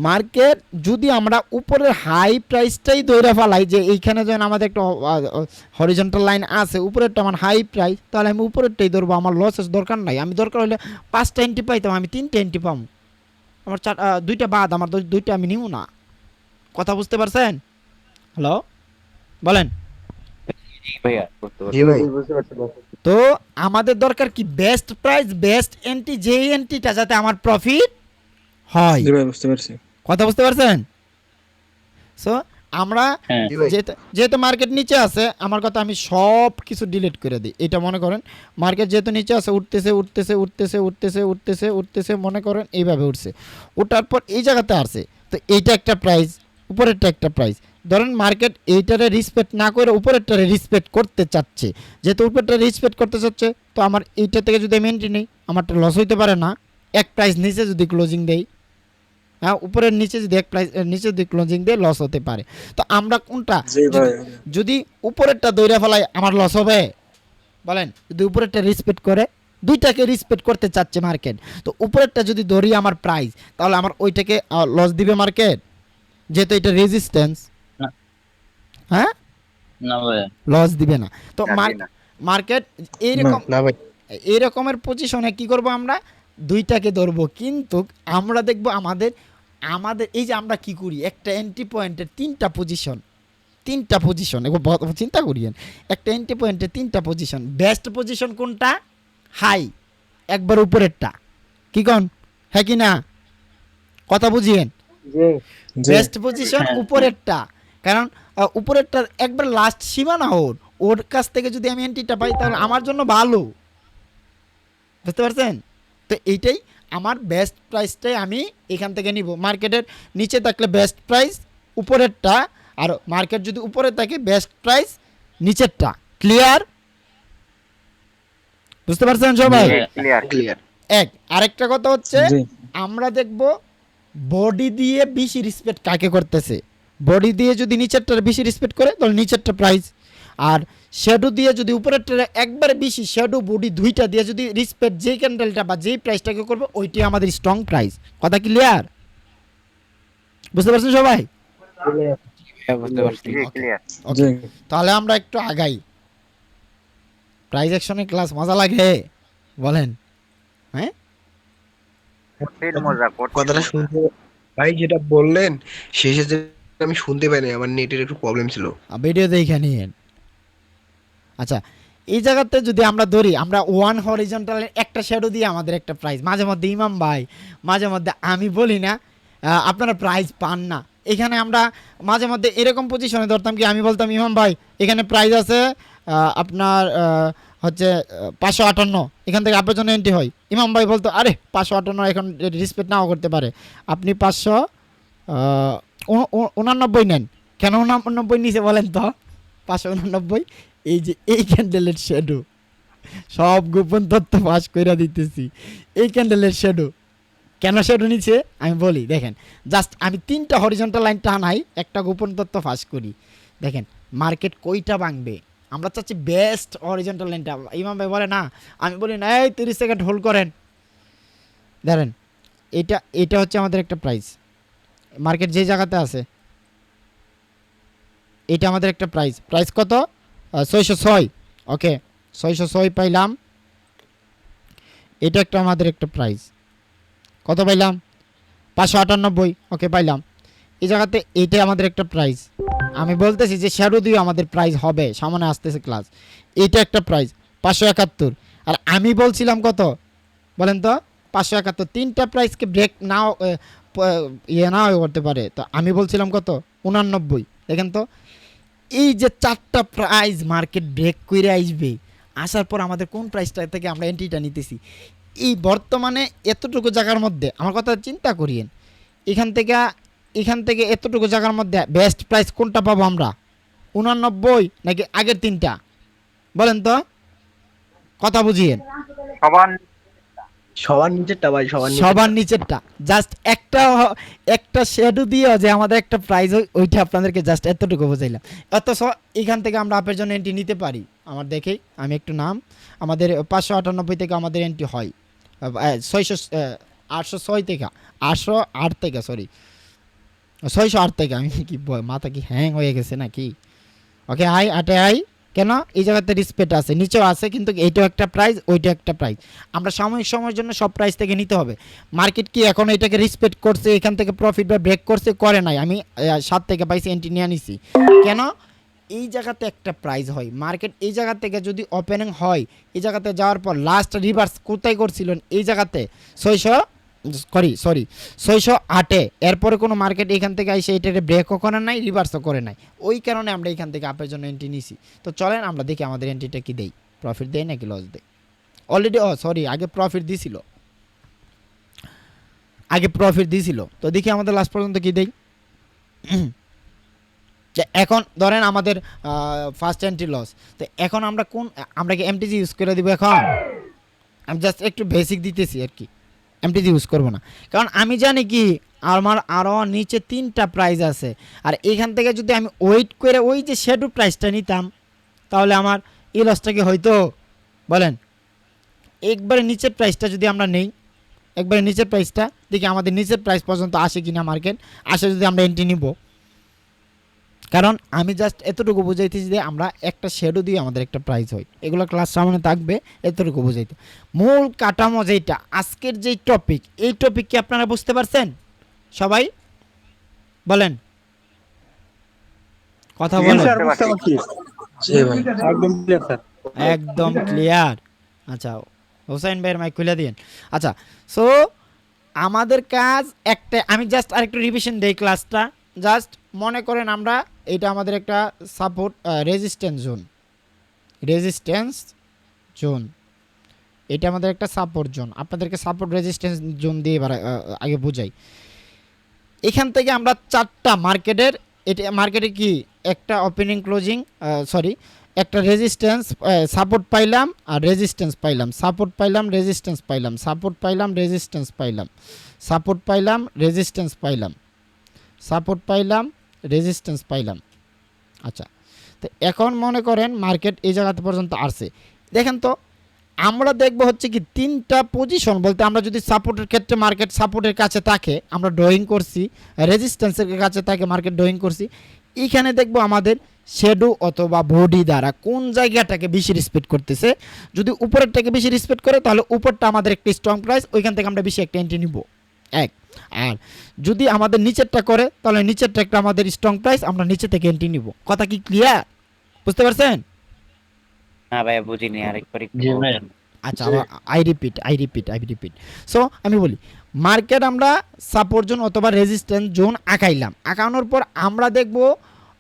মার্কেট যদি আমরা উপরের হাই প্রাইসটাই ধরে ফেলাই, যে এইখানে যখন আমাদের একটা হরিজন্টাল লাইন আছে, উপরেরটা আমার হাই প্রাইস, তাহলে আমি উপরেরটাই ধরবো, আমার লসের দরকার নাই। আমি দরকার হলে 5টা এন্ট্রি পাইতাম, আমি 3টে এন্ট্রি পাবো, আমার 2টা বাদ, আমার 2টা আমি নিব না। কথা বুঝতে পারছেন? হ্যালো, বলেন। জি ভাইয়া বুঝতে পারছি। জি ভাই বুঝতে পারছি বস। তো আমাদের দরকার কি বেস্ট প্রাইস, বেস্ট এন্ট্রি, যেই এন্ট্রিটা যাতে আমার প্রফিট হয়। জি ভাই বুঝতে পারছি। কথা বুঝতে পারছেন? সো আমরা হ্যাঁ জি ভাই যেহেতু মার্কেট নিচে আছে, আমার কথা আমি সব কিছু ডিলিট করে দিই। এটা মনে করেন মার্কেট যেহেতু নিচে আছে, উঠতেছে উঠতেছে উঠতেছে উঠতেছে উঠতেছে উঠতেছে, মনে করেন এইভাবে উঠছে, ওঠার পর এই জায়গাতে আসছে, তো এইটা একটা প্রাইস, উপরেরটা একটা প্রাইস। ধরেন মার্কেট এইটারে রিসপেক্ট না করে উপরেরটারে রিসপেক্ট করতে চাচ্ছে, যেহেতু উপরেরটা রিসপেক্ট করতে চাচ্ছে, তো আমার এইটা থেকে যদি আমি এন্ট্রি নেই, আমারটা লস হইতে পারে না। এক প্রাইস নিচে যদি ক্লোজিং দেই, হ্যাঁ, উপরের নিচে যদি এক প্রাইস নিচে যদি ক্লোজিং দিয়ে লস হতে পারে। তো আমরা কোনটা, জি ভাই যদি উপরেরটা দৌড়ে ফেলাই আমার লস হবে? বলেন, যদি উপরেরটা রিসপেক্ট করে, দুইটাকে রিসপেক্ট করতে চাচ্ছে মার্কেট, তো উপরেরটা যদি ধরি আমার প্রাইস, তাহলে আমার ওইটাকে লস দিবে মার্কেট, যেহেতু এটা রেজিস্ট্যান্স। না। হ্যাঁ, না ভাইয়া লস দিবে না। তো না, দিবে না। মার্কেট এইরকম না ভাই এই রকমের পজিশনে কি করব, আমরা দুইটাকে ধরবো, কিন্তু আমরা দেখব আমাদের আমাদের এই যে আমরা কি করি, একটা এন্ট্রি পয়েন্টের 3টা পজিশন, 3টা পজিশন একবার চিন্তা করিয়েন, একটা এন্ট্রি পয়েন্টের 3টা পজিশন। বেস্ট পজিশন কোনটা? হাই, একবার উপরেরটা, কি কোন, হ্যাঁ কি না? কথা বুঝিয়েন। জি জি বেস্ট পজিশন হ্যাঁ। উপরেরটা, কারণ উপরেরটা একবার লাস্ট সীমানা, ওর কাছ থেকে যদি আমি এন্ট্রিটা পাই, তাহলে আমার জন্য ভালো। বুঝতে পারছেন? তো এইটাই আমার বেস্ট প্রাইসটাই আমি এখান থেকে নিব। মার্কেটের নিচে থাকলে বেস্ট প্রাইস উপরেরটা, আর মার্কেট যদি উপরে থাকে বেস্ট প্রাইস নিচেরটা। ক্লিয়ার? বুঝতে পারছেন সবাই? ক্লিয়ার ক্লিয়ার আরেকটা কথা হচ্ছে, জি আমরা দেখব বডি দিয়ে বেশি রেসপেক্ট কাকে করতেছে। বডি দিয়ে যদি নিচেরটার বেশি রেসপেক্ট করে, তাহলে নিচেরটা প্রাইস। আর শ্যাডো দিয়ে যদি উপরেরটা একবারে বেশি, শ্যাডো বডি দুইটা দিয়ে যদি রিসপেক্ট যেই ক্যান্ডেলটা বা যেই প্রাইসটাকে করবে, ওইটাই আমাদের স্ট্রং প্রাইস। কথা ক্লিয়ার? বুঝতে পারছেন সবাই? হ্যাঁ বুঝতে পারছি। ওকে, জি তাহলে আমরা একটু আগাই। প্রাইস অ্যাকশনের ক্লাস মজা লাগে, বলেন? হ্যাঁ, কথাটা শুনতে ভাই যেটা বললেন শেষে যে আমি শুনতে পাইনি, আমার নেটের একটু প্রবলেম ছিল। ভিডিও দেখে নিন। আচ্ছা, এই জায়গাতে যদি আমরা ধরি, আমরা ওয়ান হরিজন্টালের একটা শ্যাডো দিয়ে আমাদের একটা প্রাইস, মাঝে মধ্যে ইমাম ভাই, মাঝে মধ্যে আমি বলি না আপনারা প্রাইস পান না, এখানে আমরা মাঝে মধ্যে এরকম পজিশনে ধরতাম কি, আমি বলতাম ইমাম ভাই এখানে প্রাইস আছে আপনার হচ্ছে 558, এখান থেকে আপনার জন্য এন্ট্রি হয়। ইমাম ভাই বলতো আরে 558 এখন রিসপেক্ট নাও করতে পারে, আপনি 589 নেন। কেন 89 নিচে বলেন তো? 589, এই যে এই ক্যান্ডেলের শ্যাডো, সব গোপন তথ্য ফাঁস কইরা দিতেছি। এই ক্যান্ডেলের শ্যাডো কেন শ্যাডো নিচে আমি বলি, দেখেন, জাস্ট আমি 3টা হরিজন্টাল লাইন টানাই, একটা গোপন তথ্য ফাঁস করি। দেখেন মার্কেট কইটা ভাঙবে, আমরা চাচ্ছি বেস্ট হরিজন্টাল লাইনটা। ইমাম ভাই বলে না, আমি বলি না, এই 30 সেকেন্ড হোল্ড করেন। দেখেন এটা হচ্ছে আমাদের একটা প্রাইস, মার্কেট যে জায়গাতে আছে, এটা আমাদের একটা প্রাইস কত? 606। ওকে, 606 পাইলাম, এটা একটা আমাদের একটা প্রাইস। কত পাইলাম? 598। ওকে, পাইলাম। এই জায়গাতে এইটা আমাদের একটা প্রাইস। আমি বলতেছি যে শ্যাডো দিয়ে আমাদের প্রাইস হবে, সামনে আসতেছে ক্লাস, এইটা একটা প্রাইস 571। আর আমি বলছিলাম কত বলেন তো? 571। 3টা প্রাইসকে ব্রেক নাও নাও করতে পারে, তো আমি বলছিলাম কত? 89। দেখেন তো, এই যে 4টা প্রাইস মার্কেট ব্রেক করে আসবে, আসার পর আমাদের কোন প্রাইসটা থেকে আমরা এন্ট্রিটা নিতেছি, এই বর্তমানে এতটুকু জায়গার মধ্যে আমার কথা চিন্তা করিয়েন, এখান থেকে এতটুকু জায়গার মধ্যে বেস্ট প্রাইস কোনটা পাবো আমরা? 89 নাকি আগের 3টা? বলেন তো, কথা বুঝিয়েন। সবার নিচেরটা ভাই, সবার নিচেরটা, জাস্ট একটা শ্যাডো দিয়ে যে আমাদের একটা প্রাইস, ওইটা আপনাদেরকে জাস্ট এতটুকু বোঝাইলাম। অথচ এখান থেকে আমরা আপের জন্য এন্ট্রি নিতে পারি। আমার দেখেই আমি একটু নাম, আমাদের 598 থেকে আমাদের এন্ট্রি হয় 806 থেকে 808 থেকে, সরি 608 থেকে আমি কি মাথা কি হ্যাং হয়ে গেছে নাকি? ওকে আই 8 আই কেন এই জায়গাতে রিসপেক্ট আছে, নিচেও আছে, কিন্তু এইটাও একটা প্রাইস, ওইটা একটা প্রাইস। আমরা সাময়িক সময়ের জন্য সব প্রাইস থেকে নিতে হবে। মার্কেট কি এখন এটাকে রিসপেক্ট করছে, এখান থেকে প্রফিট বা ব্রেক করছে? করে নাই। আমি 7 থেকে পাইছি, এন্ট্রি নিয়ে নিছি কেন? এই জায়গাতে একটা প্রাইস হয়, মার্কেট এই জায়গা থেকে যদি ওপেনিং হয়, এই জায়গাতে যাওয়ার পর লাস্ট রিভার্স কোথায় করছিলেন? এই জায়গাতে 608-এ। এরপরে কোনো মার্কেট এখান থেকে এসে এটাকে ব্রেকও করে নাই, রিভার্সও করে নাই। ওই কারণে আমরা এখান থেকে আপের জন্য এন্ট্রি নিছি। তো চলেন আমরা দেখি আমাদের এন্ট্রিটা কি দেই, প্রফিট দেয় নাকি লস দেয়। অলরেডি আগে প্রফিট দিছিল, তো দেখি আমাদের লাস্ট পর্যন্ত কি দেই। এখন ধরেন আমাদের ফার্স্ট এন্ট্রি লস, তো এখন আমরা কি এমটিজি ইউজ করে দিব? এখন আমি জাস্ট একটু বেসিক দিতেছি আর কি, এমটিজি ইউজ করবো না, কারণ আমি জানি কি আমার আরও নিচে 3টা প্রাইস আছে। আর এখান থেকে যদি আমি ওয়েট করে ওই যে শ্যাডো প্রাইসটা নিতাম, তাহলে আমার এই লসটা কি হয়তো? বলেন, একবারে নিচের প্রাইসটা যদি আমরা নেই, একবারে নিচের প্রাইসটা দেখি আমাদের নিচের প্রাইস পর্যন্ত আসে কিনা মার্কেট, আসে যদি আমরা এন্ট্রি নিব। কারণ আমি জাস্ট এতটুকু বুঝাইতেছি যে আমরা একটা শ্যাডো দিয়ে আমাদের একটা প্রাইস হয়, এগুলো ক্লাস সামনে থাকবে, এতটুকু বুঝাইতে। মূল কাঠামো যেটা আজকের যেই টপিক, এই টপিক কি আপনারা বুঝতে পারছেন সবাই? বলেন, কথা বলেন। স্যার বুঝতে পারছি জি ভাই। একদম ক্লিয়ার স্যার। একদম ক্লিয়ার। আচ্ছা, হোসেন ভাইয়ের মাইক খুলে দিন। আচ্ছা, সো আমাদের কাজ একটা, আমি জাস্ট আরেকটু রিভিশন দেই ক্লাসটা। জাস্ট মনে করেন আমরা এটা আমাদের একটা সাপোর্ট রেজিস্ট্যান্স জোন, এটা আমাদের একটা সাপোর্ট জোন। আপনাদেরকে সাপোর্ট রেজিস্ট্যান্স জোন দিয়ে এবার আগে বুঝাই। এখান থেকে আমরা 4টা মার্কেটের, এটা মার্কেটে কি একটা ওপেনিং ক্লোজিং একটা রেজিস্ট্যান্স সাপোর্ট পাইলাম আর রেজিস্ট্যান্স পাইলাম, সাপোর্ট পাইলাম, রেজিস্ট্যান্স পাইলাম, সাপোর্ট পাইলাম, রেজিস্ট্যান্স পাইলাম, সাপোর্ট পাইলাম, রেজিস্ট্যান্স পাইলাম, সাপোর্ট পাইলাম, রেজিস্ট্যান্স পাইলাম। আচ্ছা, তো এখন মনে করেন মার্কেট এই জায়গাতে পর্যন্ত আসছে। দেখেন তো আমরা দেখব হচ্ছে কি 3টা পজিশন বলতে, আমরা যদি সাপোর্টের ক্ষেত্রে মার্কেট সাপোর্টের কাছে থাকে আমরা ড্রয়িং করছি, রেজিস্ট্যান্সের কাছে থাকে মার্কেট ড্রয়িং করছি। এইখানে দেখব আমাদের শ্যাডো অথবা বডি দ্বারা কোন জায়গাটাকে বেশি রেসপেক্ট করতেছে। যদি উপরেরটাকে বেশি রেসপেক্ট করে তাহলে উপরটা আমাদের একটা স্ট্রং প্রাইস, ওইখান থেকে আমরা বেশি একটা এন্ট্রি নিব এক। আর যদি আমাদের নিচেরটা করে তাহলে নিচেরটা একটা আমাদের স্ট্রং প্রাইস, আমরা নিচে থেকে এন্ট্রি নিব। কথা কি ক্লিয়ার? বুঝতে পারছেন? না ভাইয়া বুঝিনি, আরেকবার একটু জি ভাই। বলবেন। আচ্ছা, আই রিপিট। সো আমি বলি, মার্কেট আমরা সাপোর্ট জোন অথবা রেজিস্ট্যান্স জোন আঁকাইলাম, আঁকানোর পর আমরা দেখব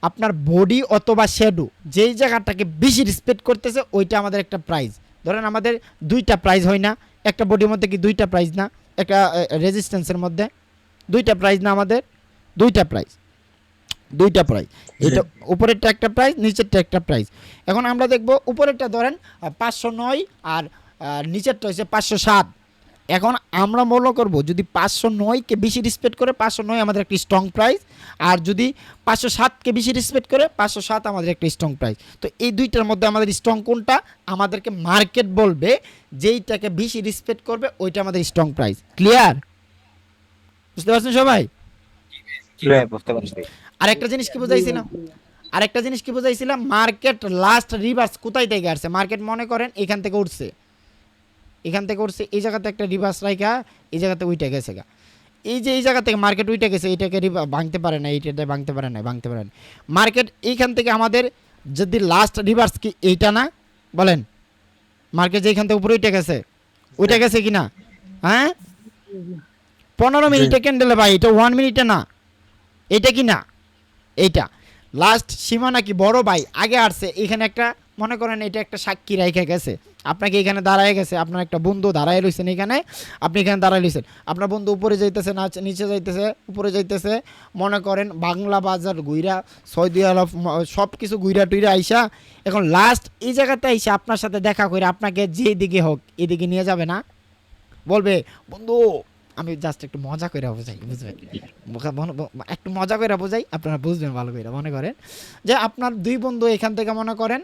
আপনার বডি অথবা শ্যাডো যেই জায়গাটাকে বেশি রেসপেক্ট করতেছে ওইটা আমাদের একটা প্রাইস। ধরেন আমাদের 2টা প্রাইস হয় না, একটা বডির মধ্যে কি 2টা প্রাইস না, একটা রেজিস্ট্যান্সের মধ্যে 2টা প্রাইস না, আমাদের 2টা প্রাইস, এটা উপরেরটা একটা প্রাইস, নিচেরটা একটা প্রাইস। এখন আমরা দেখব উপরেরটা ধরেন 509 আর নিচেরটা হচ্ছে 507। এখন আমরা মনে করব যদি 509কে বেশি রেসপেক্ট করে 509 আমাদের একটা স্ট্রং প্রাইস, আর যদি 507কে বেশি রেসপেক্ট করে 507 আমাদের একটা স্ট্রং প্রাইস। তো এই দুইটার মধ্যে আমাদের স্ট্রং কোনটা আমাদেরকে মার্কেট বলবে, যেইটাকে বেশি রেসপেক্ট করবে ওইটা আমাদের স্ট্রং প্রাইস। ক্লিয়ার? বুঝতে পারছেন সবাই? জি ভাইয়া বুঝতে পারছি। আরেকটা জিনিস কি বুঝাইছিলাম, মার্কেট লাস্ট রিভার্স কোথায় থেকে আসছে? মার্কেট মনে করেন এখান থেকে উঠছে, এই জায়গাতে একটা রিভার্স রাইখা এই জায়গাতে উইটা গেছে গা, এই যে এই জায়গা থেকে মার্কেট উইটা গেছে, এইটাকে ভাঙতে পারে না, এইটাতে ভাঙতে পারে না। মার্কেট এইখান থেকে আমাদের যদি লাস্ট রিভার্স কি এইটা না? বলেন, মার্কেট যে এখান থেকে উপরে উইটা গেছে কি না? হ্যাঁ, 15 মিনিটে ক্যান্ডেলে ভাই, এটা 1 মিনিটে না, এটা কি না? এইটা লাস্ট সীমা নাকি বড় ভাই আগে আসছে, এখানে একটা মনে করেন এটা একটা সাক্ষী রেখে গেছে, আপনাকে এখানে দাঁড়ায় গেছে, আপনার একটা বন্ধু দাঁড়ায় রয়েছেন এখানে, আপনি এখানে দাঁড়ায় রয়েছেন, আপনার বন্ধু উপরে যাইতেছে না নিচে যাইতেছে, উপরে যাইতেছে, মনে করেন বাংলা বাজার ঘুইরা, সৌদি আরব সব কিছু ঘুইরা টুইরা আইসা, এখন লাস্ট এই জায়গাতে আইসা আপনার সাথে দেখা করে আপনাকে যেদিকে হোক এদিকে নিয়ে যাবে না, বলবে বন্ধু আমি জাস্ট একটু মজা করে বোঝাই, বুঝবেন, একটু মজা করে বোঝাই, আপনারা বুঝবেন ভালো করে। মনে করেন যে আপনার 2 বন্ধু এখান থেকে মনে করেন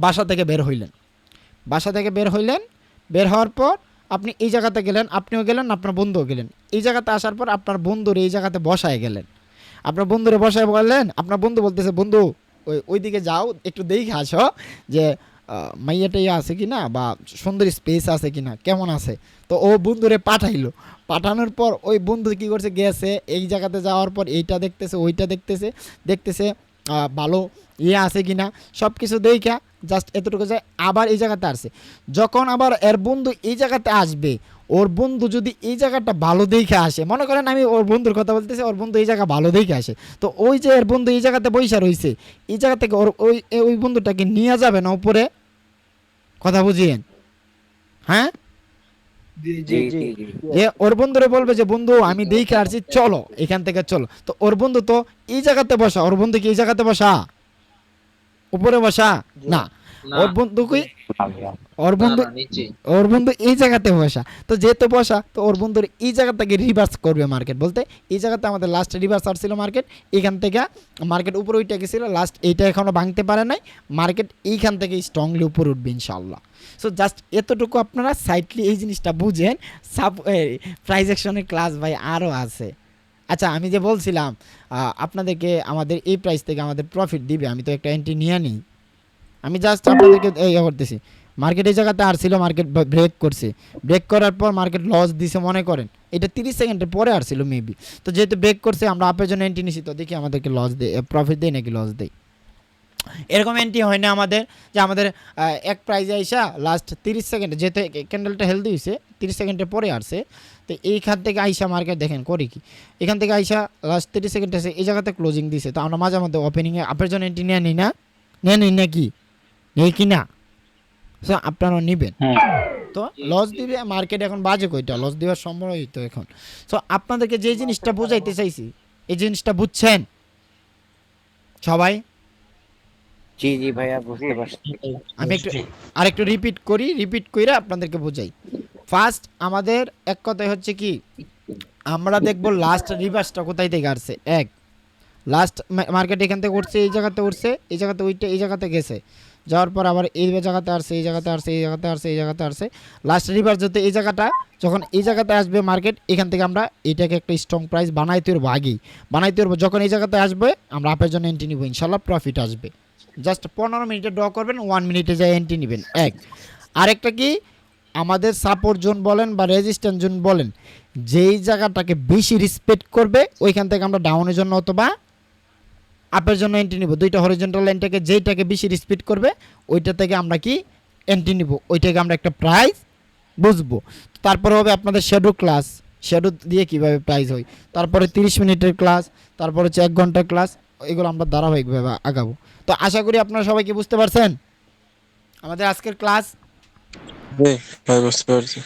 বাসা থেকে বের হইলেন, বের হওয়ার পর আপনি এই জায়গাতে গেলেন, আপনিও গেলেন, আপনার বন্ধুও গেলেন, এই জায়গাতে আসার পর আপনার বন্ধুর এই জায়গাতে বসায় গেলেন, আপনার বন্ধুরে বসায় বললেন, আপনার বন্ধু বলতেছে বন্ধু ওইদিকে যাও একটু দেখে আসো যে মাইয়াটা ইয়ে আছে কি না, বা সুন্দর স্পেস আছে কি না, কেমন আছে। তো ও বন্ধুরে পাঠাইলো, পাঠানোর পর ওই বন্ধু কী করছে, গেছে এই জায়গাতে যাওয়ার পর এইটা দেখতেছে ওইটা দেখতেছে, দেখতেছে ভালো ইয়ে আছে কি না, সব কিছু দেখা জাস্ট এতটুকু যায়, আবার এই জায়গাতে আসছে। যখন আবার এর বন্ধু এই জায়গাতে আসবে, ওর বন্ধু যদি এই জায়গাটা ভালো দেখে আসে, মনে করেন আমি ওর বন্ধুর কথা বলতেছি, ওর বন্ধু এই জায়গা ভালো দেখে আসে, তো ওই যে এর বন্ধু এই জায়গাতে বৈশা রয়েছে, এই জায়গা থেকে ওর ওই বন্ধুটাকে নিয়ে যাবে না উপরে, কথা বুঝিয়েন, হ্যাঁ? জি জি জি জি জি যে ওর বন্ধুরে বলবে যে বন্ধু আমি দেখে আসছি, চলো এখান থেকে চলো, তো ওর বন্ধু তো এই জায়গাতে বসা, ওর বন্ধু কি এই জায়গাতে বসা, উপরে বসা না, ওর বন্ধু কি, ওর বন্ধু, ওর বন্ধু এই জায়গাতে বসা, তো যেহেতু বসা তো ওর বন্ধুর এই জায়গা থেকে রিভার্স করবে মার্কেট, বলতে এই জায়গাতে আমাদের লাস্ট রিভার্স আসছিল মার্কেট, এখান থেকে মার্কেট উপরে উঠে গেছিলো, লাস্ট এইটা এখনও ভাঙতে পারে নাই, মার্কেট এইখান থেকে স্ট্রংলি উপরে উঠবে ইনশাল্লাহ। সো জাস্ট এতটুকু আপনারা সাইডলি এই জিনিসটা বুঝেন। প্রাইজ অ্যাকশনের ক্লাস ভাই আরও আছে। আচ্ছা আমি যে বলছিলাম আপনাদেরকে আমাদের এই প্রাইস থেকে আমাদের প্রফিট দিবে, আমি তো একটা এন্ট্রি নিয়ে নিই, আমি জাস্ট আপনাদেরকে ইয়ে করতেছি। মার্কেট এই জায়গাতে আসছিল, মার্কেট ব্রেক করছে, ব্রেক করার পর মার্কেট লস দিছে, মনে করেন এটা 30 সেকেন্ডের পরে আসছিল মেবি, তো যেহেতু ব্রেক করছে আমরা আপের জন্য এন্ট্রি নিছি, তো দেখি আমাদেরকে লস দেয়, প্রফিট দেয় নাকি লস দেয়। এরকম এন্ট্রি হয় না আমাদের, যে আমাদের এক প্রাইজে আইসা লাস্ট 30 সেকেন্ডে, যেহেতু ক্যান্ডেলটা হেলদি হয়েছে 30 সেকেন্ডের পরে আসছে, তো এইখান থেকে আইসা মার্কেট দেখেন করে কি, এখান থেকে আইসা লাস্ট 30 সেকেন্ড আছে এই জায়গাতে ক্লোজিং দিছে, তো আমরা মাঝে মধ্যে ওপেনিংয়ে আপের জন্য এন্ট্রি নিয়ে নিই না, নিয়ে নিই নাকি, নেই কি না? সো আপনারা নেবেন, তো লস দিবে মার্কেট, এখন বাজে কইটা লস দেওয়ার সম্ভাবনা তো এখন। সো আপনাদেরকে যে জিনিসটা বোঝাইতে চাইছি, এই জিনিসটা বুঝছেন সবাই? জি জি ভাইয়া বুঝতে পারছি। আমি একটু আরেকটু রিপিট করি, রিপিট করে আপনাদেরকে বোঝাই। ফার্স্ট আমাদের এক কথায় হচ্ছে কি, আমরা দেখব লাস্ট রিভার্সটা কোথায় থেকে আসছে। এক, লাস্ট মার্কেট এখান থেকে উঠছে, এই জায়গাতে উঠছে, এই জায়গাতে উঠতে এই জায়গাতে গেছে, যাওয়ার পর আবার এই জায়গাতে আসছে, এই জায়গাতে আসছে, এই জায়গাতে আসছে, এই জায়গাতে আসছে, লাস্ট রিভার্স যেতে এই জায়গাটা, যখন এই জায়গাতে আসবে মার্কেট, এখান থেকে আমরা এটাকে একটা স্ট্রং প্রাইস বানাইতে পারবো, আগেই বানাইতে পারবো, যখন এই জায়গাতে আসবে আমরা আপের জন্য এন্ট্রি নিব, ইনশাল্লাহ প্রফিট আসবে। জাস্ট 15 মিনিটে ড্র করবেন, 1 মিনিটে যায় এন্ট্রি নেবেন। এক, আরেকটা কি, আমাদের সাপোর্ট জোন বলেন বা রেজিস্ট্যান্স জোন বলেন, যেই জায়গাটাকে বেশি রেসপেক্ট করবে ওইখান থেকে আমরা ডাউনের জন্য অথবা আপের জন্য এন্ট্রি নিব, দুইটা হরিজন্টাল লাইনটাকে যেইটাকে বেশি রিসপিড করবে ওইটা থেকে আমরা কি এন্ট্রি নিব, ওইটাকে আমরা একটা প্রাইস বুঝবো। তারপরে হবে আপনাদের শ্যাডো ক্লাস, শ্যাডো দিয়ে কিভাবে প্রাইস হয়, তারপরে 30 মিনিটের ক্লাস, তারপর হচ্ছে 1 ঘন্টার ক্লাস, এগুলো আমরা ধারাবাহিকভাবে আগাবো। তো আশা করি আপনারা সবাই কি বুঝতে পারছেন আমাদের আজকের ক্লাস ভাই বুঝতে পারছি।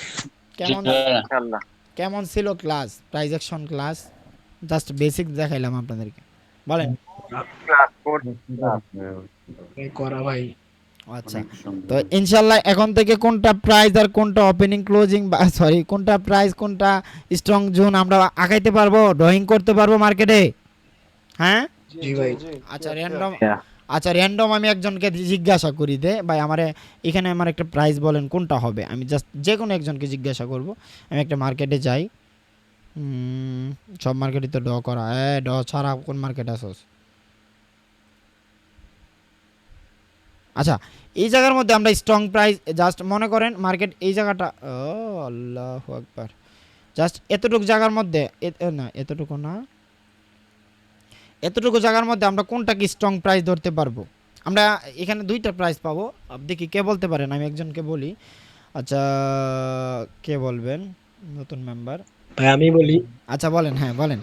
কেমন, ইনশাআল্লাহ। কেমন ছিল class, prize action class? Just basic দেখাইলাম আপনাদেরকে, বলেন। করা ভাই। আচ্ছা, তো ইনশাল্লাহ এখন থেকে কোনটা প্রাইস আর কোনটা ওপেনিং ক্লোজিং, সরি কোনটা প্রাইস কোনটা স্ট্রং জোন আমরা আগাইতে পারবো, ড্রয়িং করতে পারবো মার্কেটে, হ্যাঁ? জি ভাই। আচ্ছা র্যান্ডম, আচ্ছা র্যান্ডম আমি একজনকে জিজ্ঞাসা করি দে ভাই, আমার এখানে আমার একটা প্রাইস বলেন কোনটা হবে, আমি জাস্ট যে কোনো একজনকে জিজ্ঞাসা করব। আমি একটা মার্কেটে যাই, সব মার্কেটই তো ড করা, ড ছাড়া কোন মার্কেট আসোস? আচ্ছা এই জায়গার মধ্যে আমরা স্ট্রং প্রাইস, জাস্ট মনে করেন মার্কেট এই জায়গাটা, ও আল্লাহু আকবার, জাস্ট এতটুকু জায়গার মধ্যে, না এতটুকু না, এতটুকু জায়গার মধ্যে আমরা কোনটা কি স্ট্রং প্রাইস ধরতে পারবো? আমরা এখানে দুইটা প্রাইস পাবো, দেখি কে বলতে পারেন, আমি একজনকে বলি। আচ্ছা কে বলবেন, নতুন মেম্বার? ভাই আমি বলি। আচ্ছা বলেন, হ্যাঁ বলেন।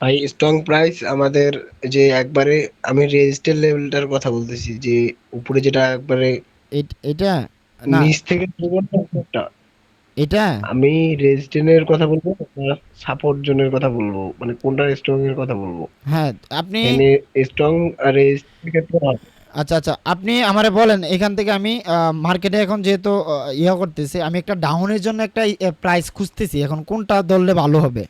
ভাই স্ট্রং প্রাইস আমাদের যে একবারে, আমি রেজিস্টার লেভেলটার কথা বলতেছি, যে উপরে যেটা একবারে এটা না, নিচ থেকে শুরু করতে একটা, এটা আমি রেজিস্ট্যান্সের কথা বলবো, সাপোর্ট জোনের কথা বলবো, মানে কোনটা স্ট্রং এর কথা বলবো। হ্যাঁ আপনি, মানে স্ট্রং আর রেজিস্ট্যান্সের ক্ষেত্রে হবে। আচ্ছা আচ্ছা আপনি আমারে বলেন, এখান থেকে আমি মার্কেটে এখন যেহেতু ইয়ে করতেছি, আমি একটা ডাউনের জন্য একটা প্রাইস খুঁজতেছি, এখন কোনটা ধরলে ভালো হবে?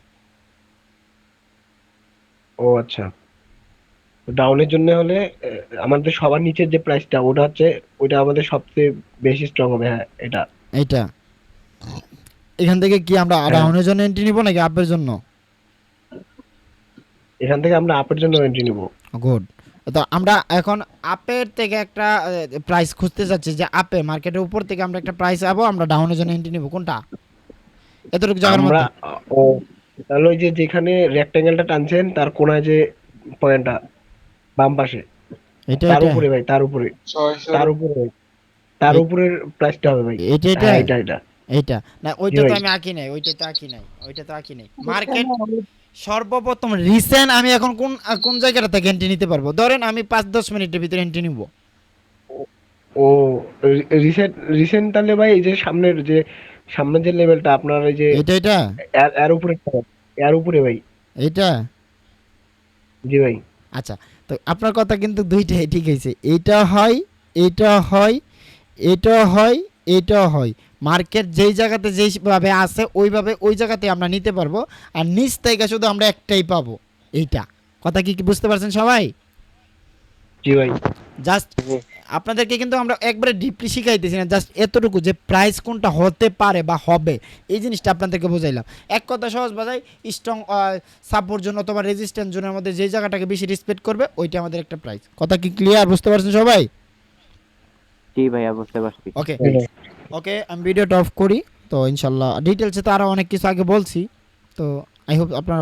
ও আচ্ছা, ডাউনের জন্য হলে আমাদের সবার নিচের যে প্রাইসটা ওটা হচ্ছে, ওইটা আমাদের সবচেয়ে বেশি স্ট্রং হবে, হ্যাঁ এটা। এইটা, এখান থেকে কি আমরা হ্যাঁ। ডাউনের জন্য এন্ট্রি নিব নাকি আপের জন্য? এখান থেকে আমরা আপের জন্য এন্ট্রি নিব। গুড। তো আমরা এখন আপের থেকে একটা প্রাইস খুঁজতে যাচ্ছি, যে আপে মার্কেটের উপর থেকে আমরা একটা প্রাইস পাবো, আমরা ডাউনের জন্য এন্ট্রি নিব কোনটা? এতটুকু জায়গার আমরা মধ্যে ও তাহলে ওই যে যেখানে রেক্ট্যাঙ্গেলটা টানছেন তার কোনায় যে পয়েন্টটা বাম পাশে, এটা তার এটা উপরে ভাই, তার উপরে, তার উপরে ভাই, তার উপরের প্রাইসটা হবে ভাই। এটা এটা হ্যাঁ, এটা এইটা না, ওইটা জি তো ভাই। আমি আঁকি নাই, ওইটা তো আঁকি নাই, ওইটা তো আঁকি নাই। মার্কেট সর্বপ্রথম রিসেন্ট আমি এখন কোন কোন জায়গাটা থেকে এন্ট্রি নিতে পারবো? ধরেন আমি 5-10 মিনিটের ভিতরে এন্ট্রি নিব। ও রিসেন্ট রিসেন্ট তাহলে ভাই এই যে সামনের যে লেভেলটা আপনার এই যে এটা এটা এর উপরে, এর উপরে ভাই। এটা জি ভাই। আচ্ছা, তো আপনার কথা কিন্তু দুইটাই ঠিক আছে। এইটা হয়, এইটা হয়, এটা হয়, এটা হয়। মার্কেট যেই জায়গাতে যেইভাবে আছে ওইভাবে ওই জায়গাতে আমরা নিতে পারবো, আর নিচ থেকে শুধু আমরা একটাই পাবো, এইটা। কথা কি বুঝতে পারছেন সবাই? জি ভাই। জাস্ট আপনাদেরকে কিন্তু আমরা একবারে ডিপলি শিখাইতেছি না, জাস্ট এতটুকু যে প্রাইস কোনটা হতে পারে বা হবে, এই জিনিসটা আপনাদেরকে বোঝাইলাম। এক কথা সহজ বাজাই, স্ট্রং সাপোর্ট জোন অথবা রেজিস্ট্যান্স জোনের মধ্যে যেই জায়গাটাকে বেশি রেসপেক্ট করবে ওইটা আমাদের একটা প্রাইস। কথা কি ক্লিয়ার, বুঝতে পারছেন সবাই? জি ভাইয়া বুঝতে পারছি। ওকে ওকে, আমি ভিডিওটা অফ করি। তো ইনশাল্লাহ ডিটেলসে তো আরও অনেক কিছু আগে বলছি, তো আই হোপ আপনারা